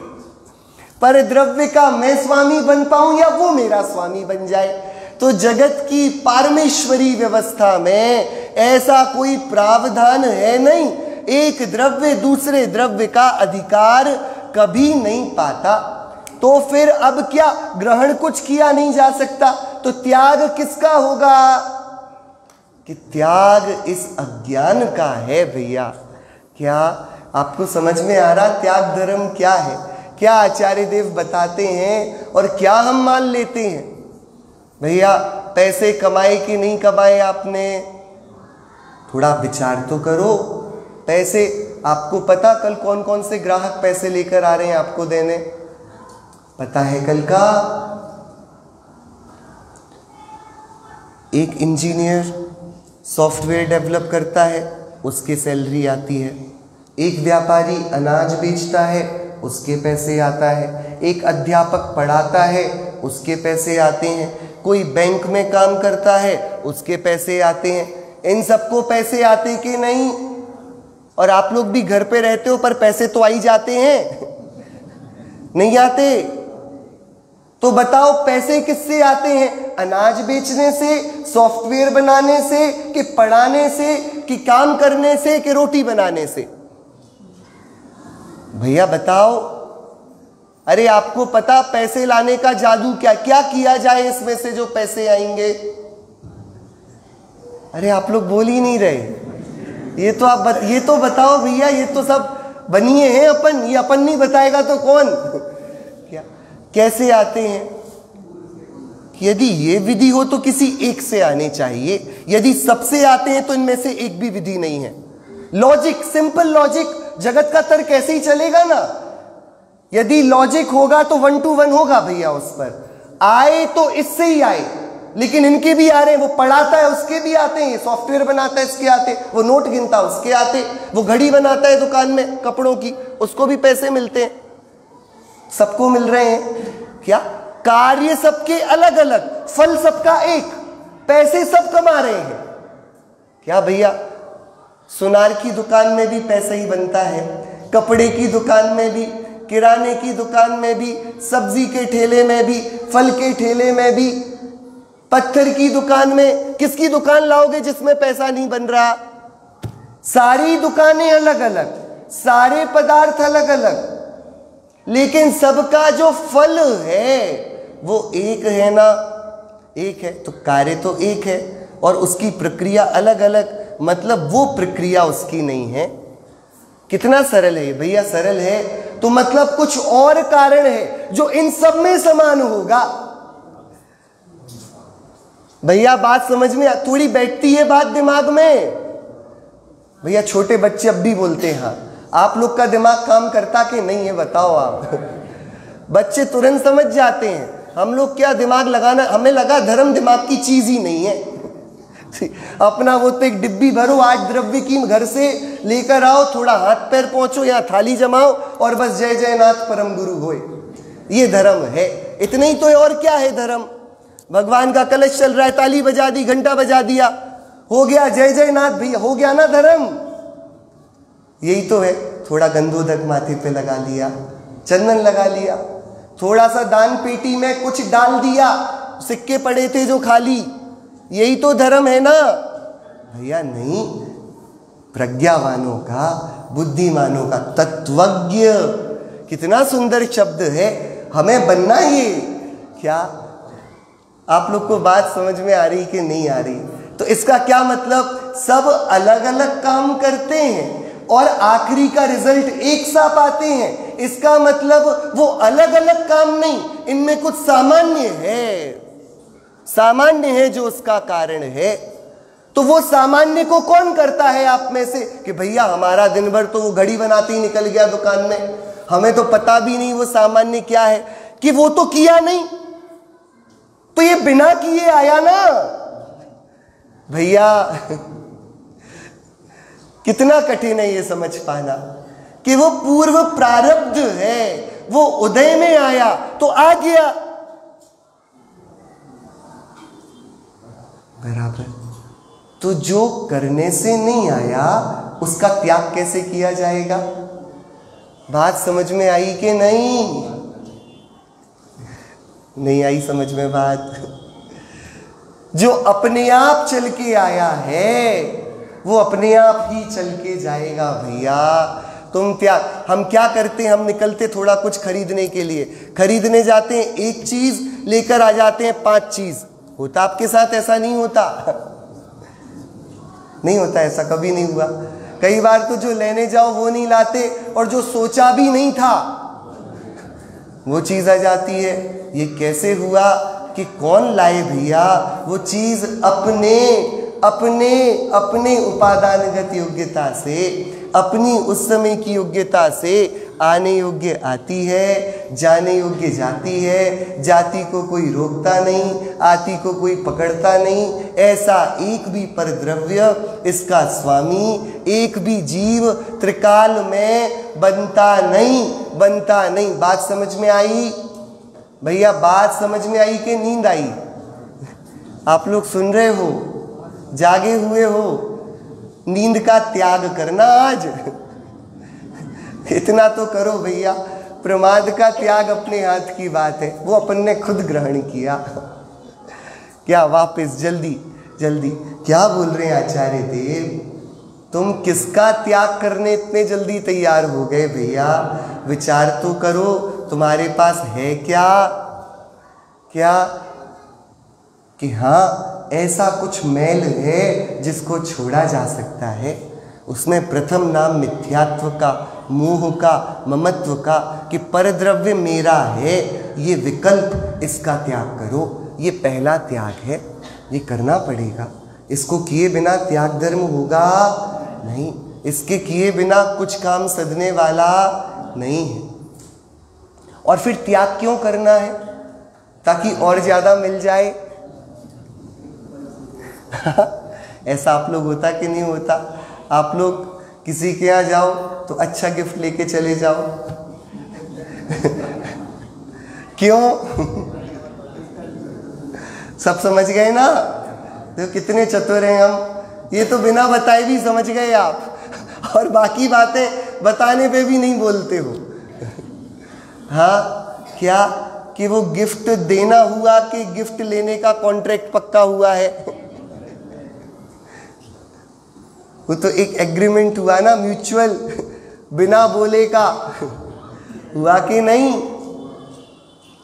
पर द्रव्य का मैं स्वामी बन पाऊं या वो मेरा स्वामी बन जाए। तो जगत की पारमेश्वरी व्यवस्था में ऐसा कोई प्रावधान है नहीं। एक द्रव्य दूसरे द्रव्य का अधिकार कभी नहीं पाता। तो फिर अब क्या? ग्रहण कुछ किया नहीं जा सकता, तो त्याग किसका होगा? कि त्याग इस अज्ञान का है भैया। क्या आपको समझ में आ रहा त्याग धर्म क्या है? क्या आचार्य देव बताते हैं और क्या हम मान लेते हैं? भैया पैसे कमाए कि नहीं कमाए आपने? थोड़ा विचार तो करो। पैसे आपको पता कल कौन कौन से ग्राहक पैसे लेकर आ रहे हैं आपको देने? पता है कल का? एक इंजीनियर सॉफ्टवेयर डेवलप करता है, उसकी सैलरी आती है। एक व्यापारी अनाज बेचता है, उसके पैसे आता है। एक अध्यापक पढ़ाता है, उसके पैसे आते हैं। कोई बैंक में काम करता है, उसके पैसे आते हैं। इन सबको पैसे आते कि नहीं? और आप लोग भी घर पे रहते हो पर पैसे तो आ ही जाते हैं, नहीं आते? तो बताओ पैसे किससे आते हैं? अनाज बेचने से, सॉफ्टवेयर बनाने से, कि पढ़ाने से, कि काम करने से, कि रोटी बनाने से? भैया बताओ। अरे आपको पता पैसे लाने का जादू क्या? क्या किया जाए इसमें से जो पैसे आएंगे? अरे आप लोग बोल ही नहीं रहे। ये तो बताओ भैया। ये तो सब बनिए हैं अपन। ये अपन नहीं बताएगा तो कौन? क्या कैसे आते हैं? यदि ये विधि हो तो किसी एक से आने चाहिए। यदि सबसे आते हैं तो इनमें से एक भी विधि नहीं है। Logic, simple logic. जगत का तर्क ऐसे ही चलेगा ना। यदि लॉजिक होगा तो 1 to 1 होगा भैया। उस पर आए तो इससे ही आए, लेकिन इनके भी आ रहे हैं। वो पढ़ाता है उसके भी आते हैं, सॉफ्टवेयर बनाता है इसके आते, वो नोट गिनता है उसके आते, वो घड़ी बनाता है दुकान में कपड़ों की, उसको भी पैसे मिलते हैं। सबको मिल रहे हैं। क्या? कार्य सबके अलग अलग, फल सबका एक, पैसे सब कमा रहे हैं। क्या भैया? सुनार की दुकान में भी पैसा ही बनता है, कपड़े की दुकान में भी, किराने की दुकान में भी, सब्जी के ठेले में भी, फल के ठेले में भी, पत्थर की दुकान में। किसकी दुकान लाओगे जिसमें पैसा नहीं बन रहा? सारी दुकानें अलग अलग, सारे पदार्थ अलग अलग, लेकिन सबका जो फल है वो एक है ना। एक है तो कार्य तो एक है, और उसकी प्रक्रिया अलग अलग, मतलब वो प्रक्रिया उसकी नहीं है। कितना सरल है भैया? सरल है तो मतलब कुछ और कारण है जो इन सब में समान होगा। भैया बात समझ में थोड़ी बैठती है बात दिमाग में? भैया छोटे बच्चे अब भी बोलते हैं हाँ। आप लोग का दिमाग काम करता कि नहीं है बताओ आप? बच्चे तुरंत समझ जाते हैं। हम लोग क्या दिमाग लगाना, हमें लगा धर्म दिमाग की चीज ही नहीं है। अपना वो तो एक डिब्बी भरो 8 द्रव्य की, घर से लेकर आओ, थोड़ा हाथ पैर पहुंचो, यहाँ थाली जमाओ और बस जय जय नाथ परम गुरु होए। ये धर्म है, इतने ही तो है। और क्या है धर्म? भगवान का कलश चल रहा है, ताली बजा दी, घंटा बजा दिया, हो गया जय जय नाथ भैया, हो गया ना धर्म। यही तो है। थोड़ा गंधोदक माथे पे लगा लिया, चंदन लगा लिया, थोड़ा सा दान पेटी में कुछ डाल दिया, सिक्के पड़े थे जो खाली, यही तो धर्म है ना भैया? नहीं। प्रज्ञावानों का, बुद्धिमानों का, तत्वज्ञ, कितना सुंदर शब्द है। हमें बनना ये। क्या आप लोग को बात समझ में आ रही कि नहीं आ रही? तो इसका क्या मतलब? सब अलग अलग काम करते हैं और आखिरी का रिजल्ट एक सा पाते हैं। इसका मतलब वो अलग अलग काम नहीं, इनमें कुछ सामान्य है जो उसका कारण है। तो वो सामान्य को कौन करता है आप में से कि भैया हमारा दिन भर तो वो घड़ी बनाते ही निकल गया दुकान में, हमें तो पता भी नहीं वो सामान्य क्या है, कि वो तो किया नहीं, तो ये बिना किए आया ना भैया। कितना कठिन है ये समझ पाना कि वो पूर्व प्रारब्ध है, वो उदय में आया तो आ गया बराबर। तो जो करने से नहीं आया उसका त्याग कैसे किया जाएगा? बात समझ में आई कि नहीं? नहीं आई समझ में बात? जो अपने आप चल के आया है वो अपने आप ही चल के जाएगा भैया। तुम त्याग, हम क्या करते हैं, हम निकलते थोड़ा कुछ खरीदने के लिए, खरीदने जाते हैं, एक चीज लेकर आ जाते हैं 5 चीज। होता आपके साथ? ऐसा नहीं होता नहीं होता, ऐसा कभी नहीं हुआ। कई बार तो जो लेने जाओ वो नहीं लाते, और जो सोचा भी नहीं था वो चीज आ जाती है। ये कैसे हुआ कि कौन लाए भैया? वो चीज अपने अपने अपने उपादानगत योग्यता से, अपनी उस समय की योग्यता से आने योग्य आती है, जाने योग्य जाती है। जाति को कोई रोकता नहीं, आती को कोई पकड़ता नहीं। ऐसा एक भी परद्रव्य इसका स्वामी, एक भी जीव त्रिकाल में बनता नहीं। बात समझ में आई भैया? बात समझ में आई कि नींद आई? आप लोग सुन रहे हो, जागे हुए हो? नींद का त्याग करना आज इतना तो करो भैया। प्रमाद का त्याग अपने हाथ की बात है, वो अपन ने खुद ग्रहण किया। क्या वापस जल्दी जल्दी क्या बोल रहे हैं आचार्य देव? तुम किसका त्याग करने इतने जल्दी तैयार हो गए भैया? विचार तो करो, तुम्हारे पास है क्या कि हाँ ऐसा कुछ मैल है जिसको छोड़ा जा सकता है। उसमें प्रथम नाम मिथ्यात्व का, मोह का, ममत्व का, कि परद्रव्य मेरा है, ये विकल्प, इसका त्याग करो। ये पहला त्याग है, ये करना पड़ेगा। इसको किए बिना त्याग धर्म होगा नहीं, इसके किए बिना कुछ काम सधने वाला नहीं है। और फिर त्याग क्यों करना है? ताकि और ज्यादा मिल जाए। ऐसा आप लोग होता कि नहीं होता? आप लोग किसी के यहाँ जाओ तो अच्छा गिफ्ट लेके चले जाओ क्यों? सब समझ गए ना? तो कितने चतुर हैं हम, ये तो बिना बताए भी समझ गए आप, और बाकी बातें बताने पे भी नहीं बोलते हो। हाँ, क्या कि वो गिफ्ट देना हुआ कि गिफ्ट लेने का कॉन्ट्रैक्ट पक्का हुआ है? वो तो एक एग्रीमेंट हुआ ना, म्यूचुअल, बिना बोले का हुआ कि नहीं?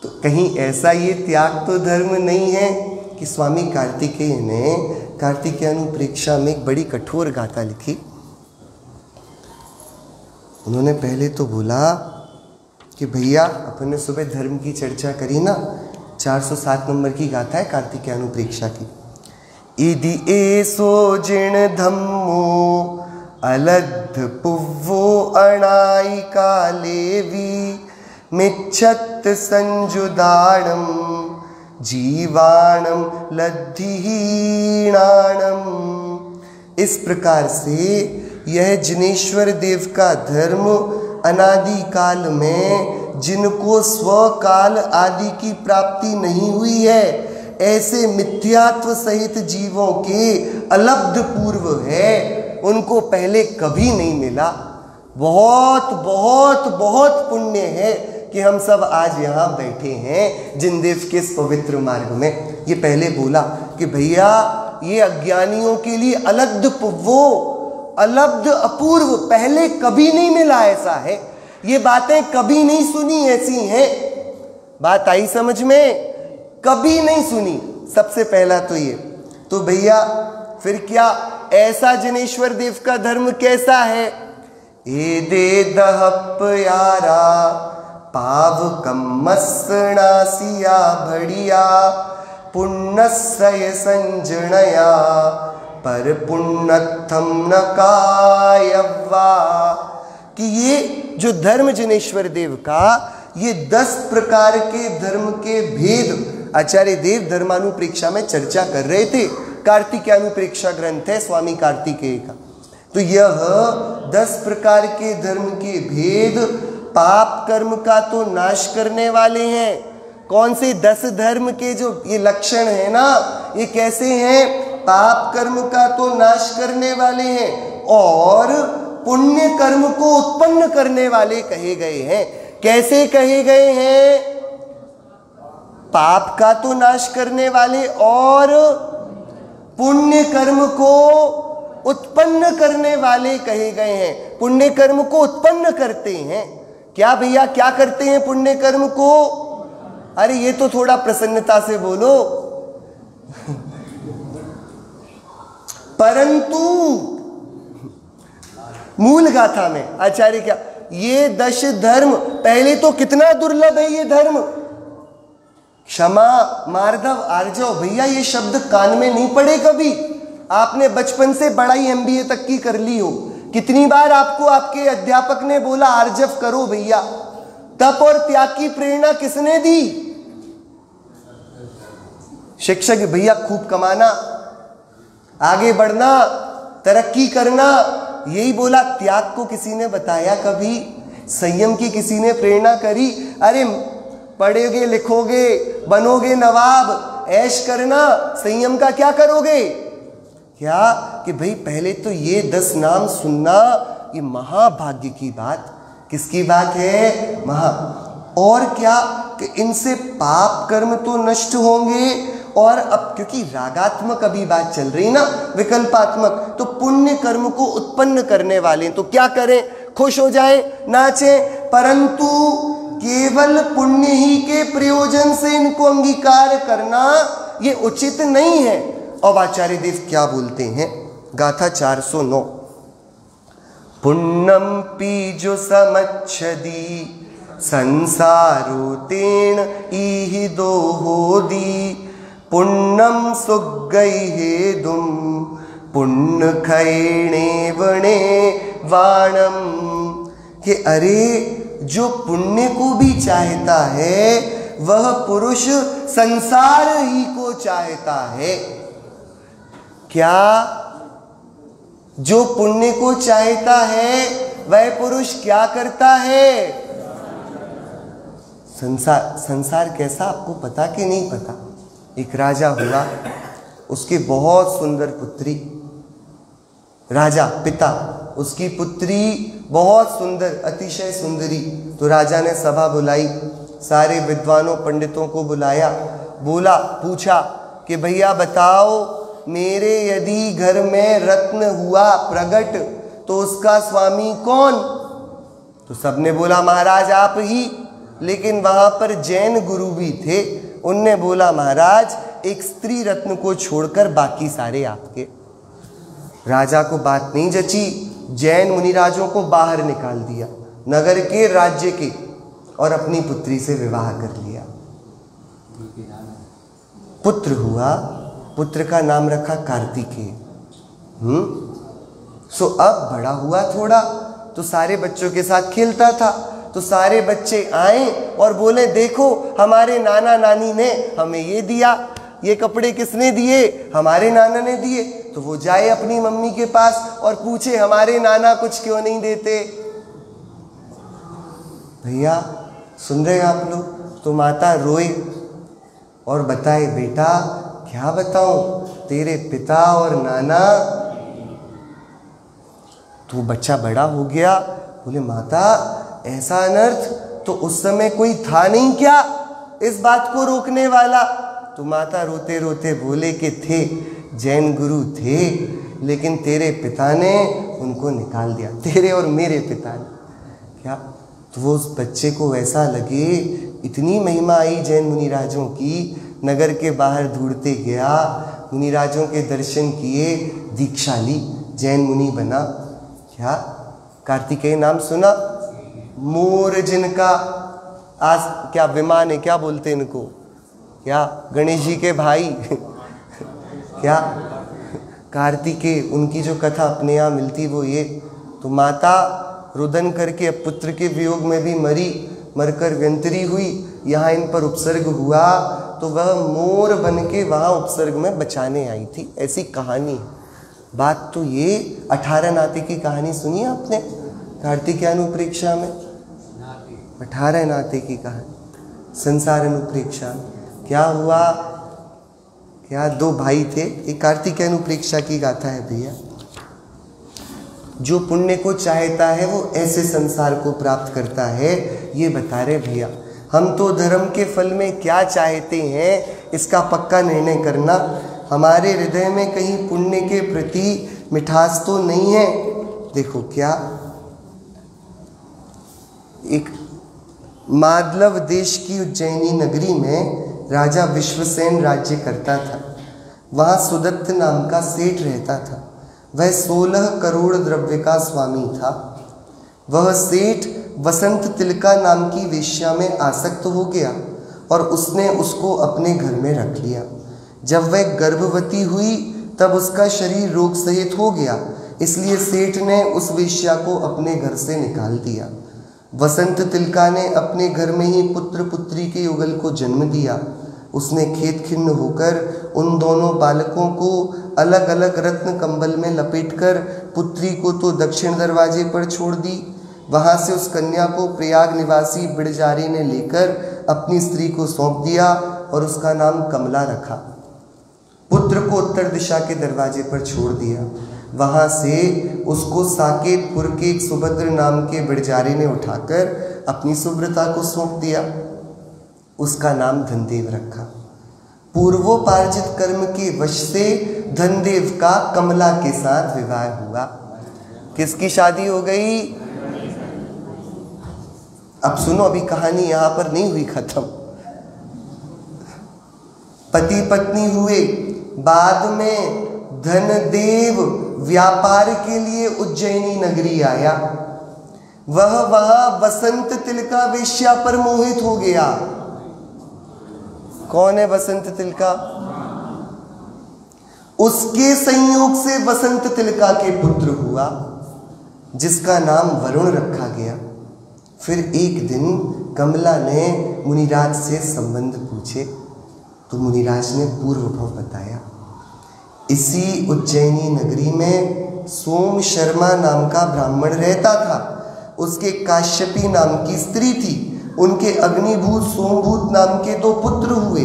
तो कहीं ऐसा ये त्याग तो धर्म नहीं है कि स्वामी कार्तिकेय ने कार्तिकेयानुप्रेक्षा में एक बड़ी कठोर गाथा लिखी। उन्होंने पहले तो बोला कि भैया अपन ने सुबह धर्म की चर्चा करी ना, 407 नंबर की गाथा है कार्तिकेयानुप्रेक्षा की। इदि एसो जिण धम्मो अलद्ध पुव्वो अणाई कालेवी मिच्छत संजुदाणम जीवाणम लद्धिहीणाणम। इस प्रकार से यह जिनेश्वर देव का धर्म अनादि काल में जिनको स्वकाल आदि की प्राप्ति नहीं हुई है, ऐसे मिथ्यात्व सहित जीवों के अलब्ध पूर्व है, उनको पहले कभी नहीं मिला। बहुत बहुत बहुत पुण्य है कि हम सब आज यहाँ बैठे हैं जिनदेव के इस पवित्र मार्ग में। ये पहले बोला कि भैया ये अज्ञानियों के लिए अलब्ध पुव्वो, अलब्ध अपूर्व, पहले कभी नहीं मिला ऐसा है। ये बातें कभी नहीं सुनी ऐसी हैं। बात आई समझ में? कभी नहीं सुनी। सबसे पहला तो ये। तो भैया फिर क्या ऐसा जिनेश्वर देव का धर्म कैसा है ए दे दहप यारा पाव कम्मसणासिया बढ़िया पुण्यसय संजनया पर पुण्यथम न कायवा। कि ये जो धर्म जिनेश्वर देव का ये 10 प्रकार के धर्म के भेद आचार्य देव धर्मानुप्रेक्षा में चर्चा कर रहे थे। कार्तिकेयानुप्रेक्षा ग्रंथ है स्वामी कार्तिकेय का। तो यह 10 प्रकार के धर्म के भेद पाप कर्म का तो नाश करने वाले हैं। कौन से 10 धर्म के जो ये लक्षण है ना, ये कैसे हैं? पाप कर्म का तो नाश करने वाले हैं और पुण्य कर्म को उत्पन्न करने वाले कहे गए हैं। कैसे कहे गए हैं? पाप का तो नाश करने वाले और पुण्य कर्म को उत्पन्न करने वाले कहे गए हैं। पुण्य कर्म को उत्पन्न करते हैं क्या भैया? क्या करते हैं पुण्य कर्म को? अरे ये तो थोड़ा प्रसन्नता से बोलो। परंतु मूल गाथा में आचार्य क्या, ये 10 धर्म पहले तो कितना दुर्लभ है ये धर्म। क्षमा, मार्दव, आर्जव, भैया ये शब्द कान में नहीं पड़े कभी। आपने बचपन से बड़ाई MBA तक की कर ली हो, कितनी बार आपको आपके अध्यापक ने बोला आर्जव करो भैया। तप और त्याग की प्रेरणा किसने दी? शिक्षक। भैया खूब कमाना, आगे बढ़ना, तरक्की करना, यही बोला। त्याग को किसी ने बताया कभी? संयम की किसी ने प्रेरणा करी? अरे पढ़ोगे लिखोगे बनोगे नवाब, ऐश करना, संयम का क्या करोगे? क्या कि भाई पहले तो ये 10 नाम सुनना, ये महाभाग्य की बात। किसकी बात है? महा। और क्या कि इनसे पाप कर्म तो नष्ट होंगे और अब क्योंकि रागात्मक अभी बात चल रही ना, विकल्पात्मक, तो पुण्य कर्म को उत्पन्न करने वाले तो क्या करें? खुश हो जाएं, नाचें, परंतु केवल पुण्य ही के प्रयोजन से इनको अंगीकार करना ये उचित नहीं है। अब आचार्य देव क्या बोलते हैं? गाथा 409। पुण्यम पीजो समच्छदी संसारो तेण इहि दोहोदी पुण्यम सुगई हेदुम पुण्य खैणे वणे वाणम। कि अरे जो पुण्य को भी चाहता है वह पुरुष संसार ही को चाहता है। क्या? जो पुण्य को चाहता है वह पुरुष क्या करता है? संसार कैसा आपको पता कि नहीं पता? एक राजा हुआ, उसकी बहुत सुंदर पुत्री, राजा पिता, उसकी पुत्री बहुत सुंदर, अतिशय सुंदरी। तो राजा ने सभा बुलाई, सारे विद्वानों पंडितों को बुलाया, बोला, पूछा कि भैया बताओ, मेरे यदि घर में रत्न हुआ प्रकट तो उसका स्वामी कौन? तो सबने बोला महाराज आप ही। लेकिन वहां पर जैन गुरु भी थे, उनने बोला महाराज एक स्त्री रत्न को छोड़कर बाकी सारे आपके। राजा को बात नहीं जची, जैन मुनिराजों को बाहर निकाल दिया नगर के, राज्य के, और अपनी पुत्री से विवाह कर लिया। पुत्र हुआ, पुत्र का नाम रखा कार्तिकेय। सो अब बड़ा हुआ थोड़ा तो सारे बच्चों के साथ खेलता था। तो सारे बच्चे आए और बोले देखो हमारे नाना नानी ने हमें ये दिया, ये कपड़े किसने दिए? हमारे नाना ने दिए। तो वो जाए अपनी मम्मी के पास और पूछे हमारे नाना कुछ क्यों नहीं देते? भैया सुन रहे हैं आप लोग? तो माता रोए और बताए बेटा क्या बताऊं, तेरे पिता और नाना। तो बच्चा बड़ा हो गया, बोले माता ऐसा अनर्थ तो उस समय कोई था नहीं क्या इस बात को रोकने वाला? तो माता रोते रोते बोले कि थे, जैन गुरु थे, लेकिन तेरे पिता ने उनको निकाल दिया, तेरे और मेरे पिता ने। क्या? तो वो उस बच्चे को वैसा लगे, इतनी महिमा आई जैन मुनिराजों की, नगर के बाहर ढूंढते गया, मुनिराजों के दर्शन किए, दीक्षा ली, जैन मुनि बना। क्या? कार्तिकेय नाम सुना? मोर जिनका आज क्या विमान है, क्या बोलते हैं इनको, क्या गणेश जी के भाई क्या कार्तिकेय, उनकी जो कथा अपने यहाँ मिलती वो ये। तो माता रुदन करके अब पुत्र के वियोग में भी मरकर व्यंतरी हुई, यहाँ इन पर उपसर्ग हुआ तो वह मोर बन के वहाँ उपसर्ग में बचाने आई थी, ऐसी कहानी है। बात तो ये 18 नाते की कहानी सुनी आपने कार्तिक अनुप्रेक्षा में? 18 नाते की कहानी संसार अनुप्रेक्षा में क्या हुआ? क्या दो भाई थे, एक कार्तिक अनुप्रेक्षा की गाथा है भैया। जो पुण्य को चाहता है वो ऐसे संसार को प्राप्त करता है, ये बता रहे भैया। हम तो धर्म के फल में क्या चाहते हैं इसका पक्का निर्णय करना। हमारे हृदय में कहीं पुण्य के प्रति मिठास तो नहीं है। देखो क्या, एक मादलव देश की उज्जैनी नगरी में राजा विश्वसेन राज्य करता था। वहाँ सुदत्त नाम का सेठ रहता था। वह 16 करोड़ द्रव्य का स्वामी था। वह सेठ वसंत तिलका नाम की वेश्या में आसक्त हो गया और उसने उसको अपने घर में रख लिया। जब वह गर्भवती हुई तब उसका शरीर रोग सहित हो गया, इसलिए सेठ ने उस वेश्या को अपने घर से निकाल दिया। वसंत तिलका ने अपने घर में ही पुत्र पुत्री के युगल को जन्म दिया। उसने खेत खिन्न होकर उन दोनों बालकों को अलग अलग रत्न कंबल में लपेटकर पुत्री को तो दक्षिण दरवाजे पर छोड़ दी। वहां से उस कन्या को प्रयाग निवासी बिड़जारी ने लेकर अपनी स्त्री को सौंप दिया और उसका नाम कमला रखा। पुत्र को उत्तर दिशा के दरवाजे पर छोड़ दिया। वहां से उसको साकेतपुर के एक सुभद्र नाम के बिड़जारी ने उठाकर अपनी सुभ्रता को सौंप दिया। उसका नाम धनदेव रखा। पूर्वोपार्जित कर्म के वश से धनदेव का कमला के साथ विवाह हुआ। किसकी शादी हो गई? अब सुनो, अभी कहानी यहां पर नहीं हुई खत्म। पति पत्नी हुए, बाद में धनदेव व्यापार के लिए उज्जैनी नगरी आया। वह वहां वसंत तिलका वेश्या पर मोहित हो गया। कौन है वसंत तिलका? उसके संयोग से वसंत तिलका के पुत्र हुआ जिसका नाम वरुण रखा गया। फिर एक दिन कमला ने मुनिराज से संबंध पूछे तो मुनिराज ने पूर्व भव बताया। इसी उज्जैनी नगरी में सोम शर्मा नाम का ब्राह्मण रहता था। उसके काश्यपी नाम की स्त्री थी। उनके अग्निभूत सोमभूत नाम के 2 पुत्र हुए।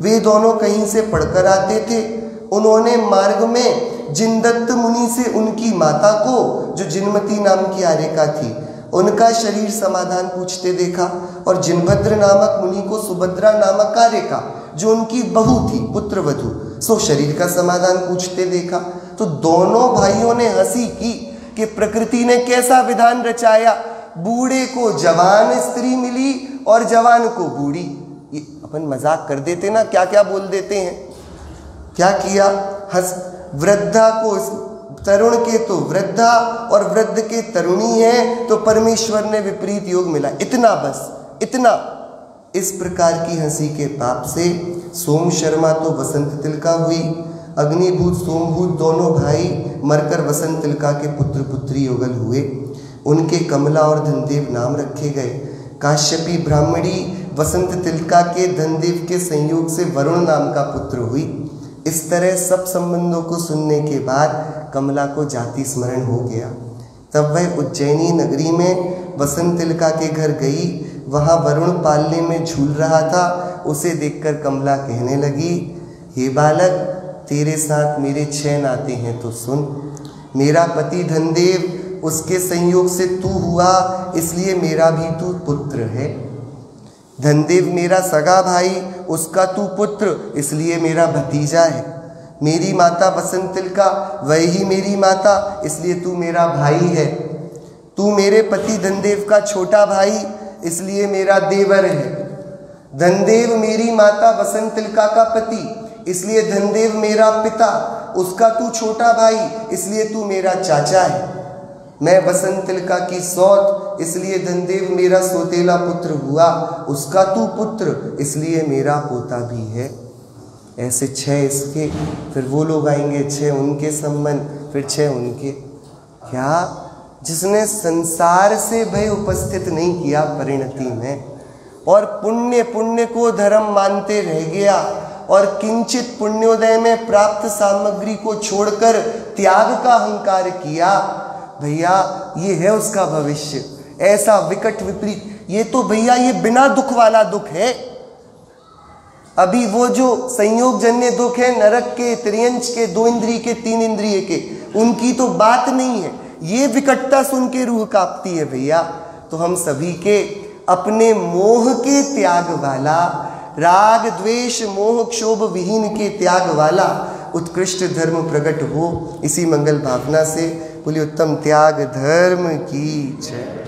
वे दोनों कहीं से पढ़कर आते थे। उन्होंने मार्ग में जिनदत्त मुनि से उनकी माता को, जो जिनमती नाम की आर्यका थी, उनका शरीर समाधान पूछते देखा और जिनभद्र नामक मुनि को सुभद्रा नामक आर्यका, जो उनकी बहू थी, पुत्रवधू, सो शरीर का समाधान पूछते देखा। तो दोनों भाइयों ने हंसी की कि प्रकृति ने कैसा विधान रचाया। बूढ़े को जवान स्त्री मिली और जवान को बूढ़ी। ये अपन मजाक कर देते ना, क्या क्या बोल देते हैं। क्या किया? वृद्धा को तरुण के तो वृद्धा और वृद्ध के तरुणी है, तो परमेश्वर ने विपरीत योग मिला। इतना, बस इतना। इस प्रकार की हंसी के पाप से सोम शर्मा तो वसंत तिलका हुई। अग्निभूत सोमभूत दोनों भाई मरकर वसंत तिलका के पुत्र पुत्री युगल हुए। उनके कमला और धनदेव नाम रखे गए। काश्यपी ब्राह्मणी वसंत तिलका के धनदेव के संयोग से वरुण नाम का पुत्र हुई। इस तरह सब संबंधों को सुनने के बाद कमला को जाति स्मरण हो गया। तब वह उज्जैनी नगरी में वसंत तिलका के घर गई। वहाँ वरुण पालने में झूल रहा था। उसे देखकर कमला कहने लगी, हे बालक, तेरे साथ मेरे 6 नाते हैं तो सुन। मेरा पति धनदेव, उसके संयोग से तू हुआ, इसलिए मेरा भी तू पुत्र है। धनदेव मेरा सगा भाई, उसका तू पुत्र, इसलिए मेरा भतीजा है। मेरी माता वसंत तिलका, वही मेरी माता, इसलिए तू मेरा भाई है। तू मेरे पति धनदेव का छोटा भाई, इसलिए मेरा देवर है। धनदेव मेरी माता वसंत तिलका का पति, इसलिए धनदेव मेरा पिता। उसका तू छोटा भाई, इसलिए तू मेरा चाचा है। मैं बसंतलिका की सौत, इसलिए धनदेव मेरा सोतेला पुत्र हुआ, उसका तू पुत्र इसलिए मेरा पोता भी है। ऐसे 6 इसके, फिर वो लोग आएंगे 6 उनके संबंध, फिर 6 उनके। क्या जिसने संसार से भय उपस्थित नहीं किया परिणति में, और पुण्य पुण्य को धर्म मानते रह गया, और किंचित पुण्योदय में प्राप्त सामग्री को छोड़कर त्याग का अहंकार किया, भैया ये है उसका भविष्य। ऐसा विकट विपरीत, ये तो भैया ये बिना दुख वाला दुख है। अभी वो जो संयोग जन्य दुख है नरक के, त्रियंच के, 2 इंद्रिय के, 3 इंद्रिय के, उनकी तो बात नहीं है। ये विकटता सुन के रूह कांपती है भैया। तो हम सभी के अपने मोह के त्याग वाला, राग द्वेष मोह क्षोभ विहीन के त्याग वाला उत्कृष्ट धर्म प्रकट हो, इसी मंगल भावना से बोलिए उत्तम त्याग धर्म की जय।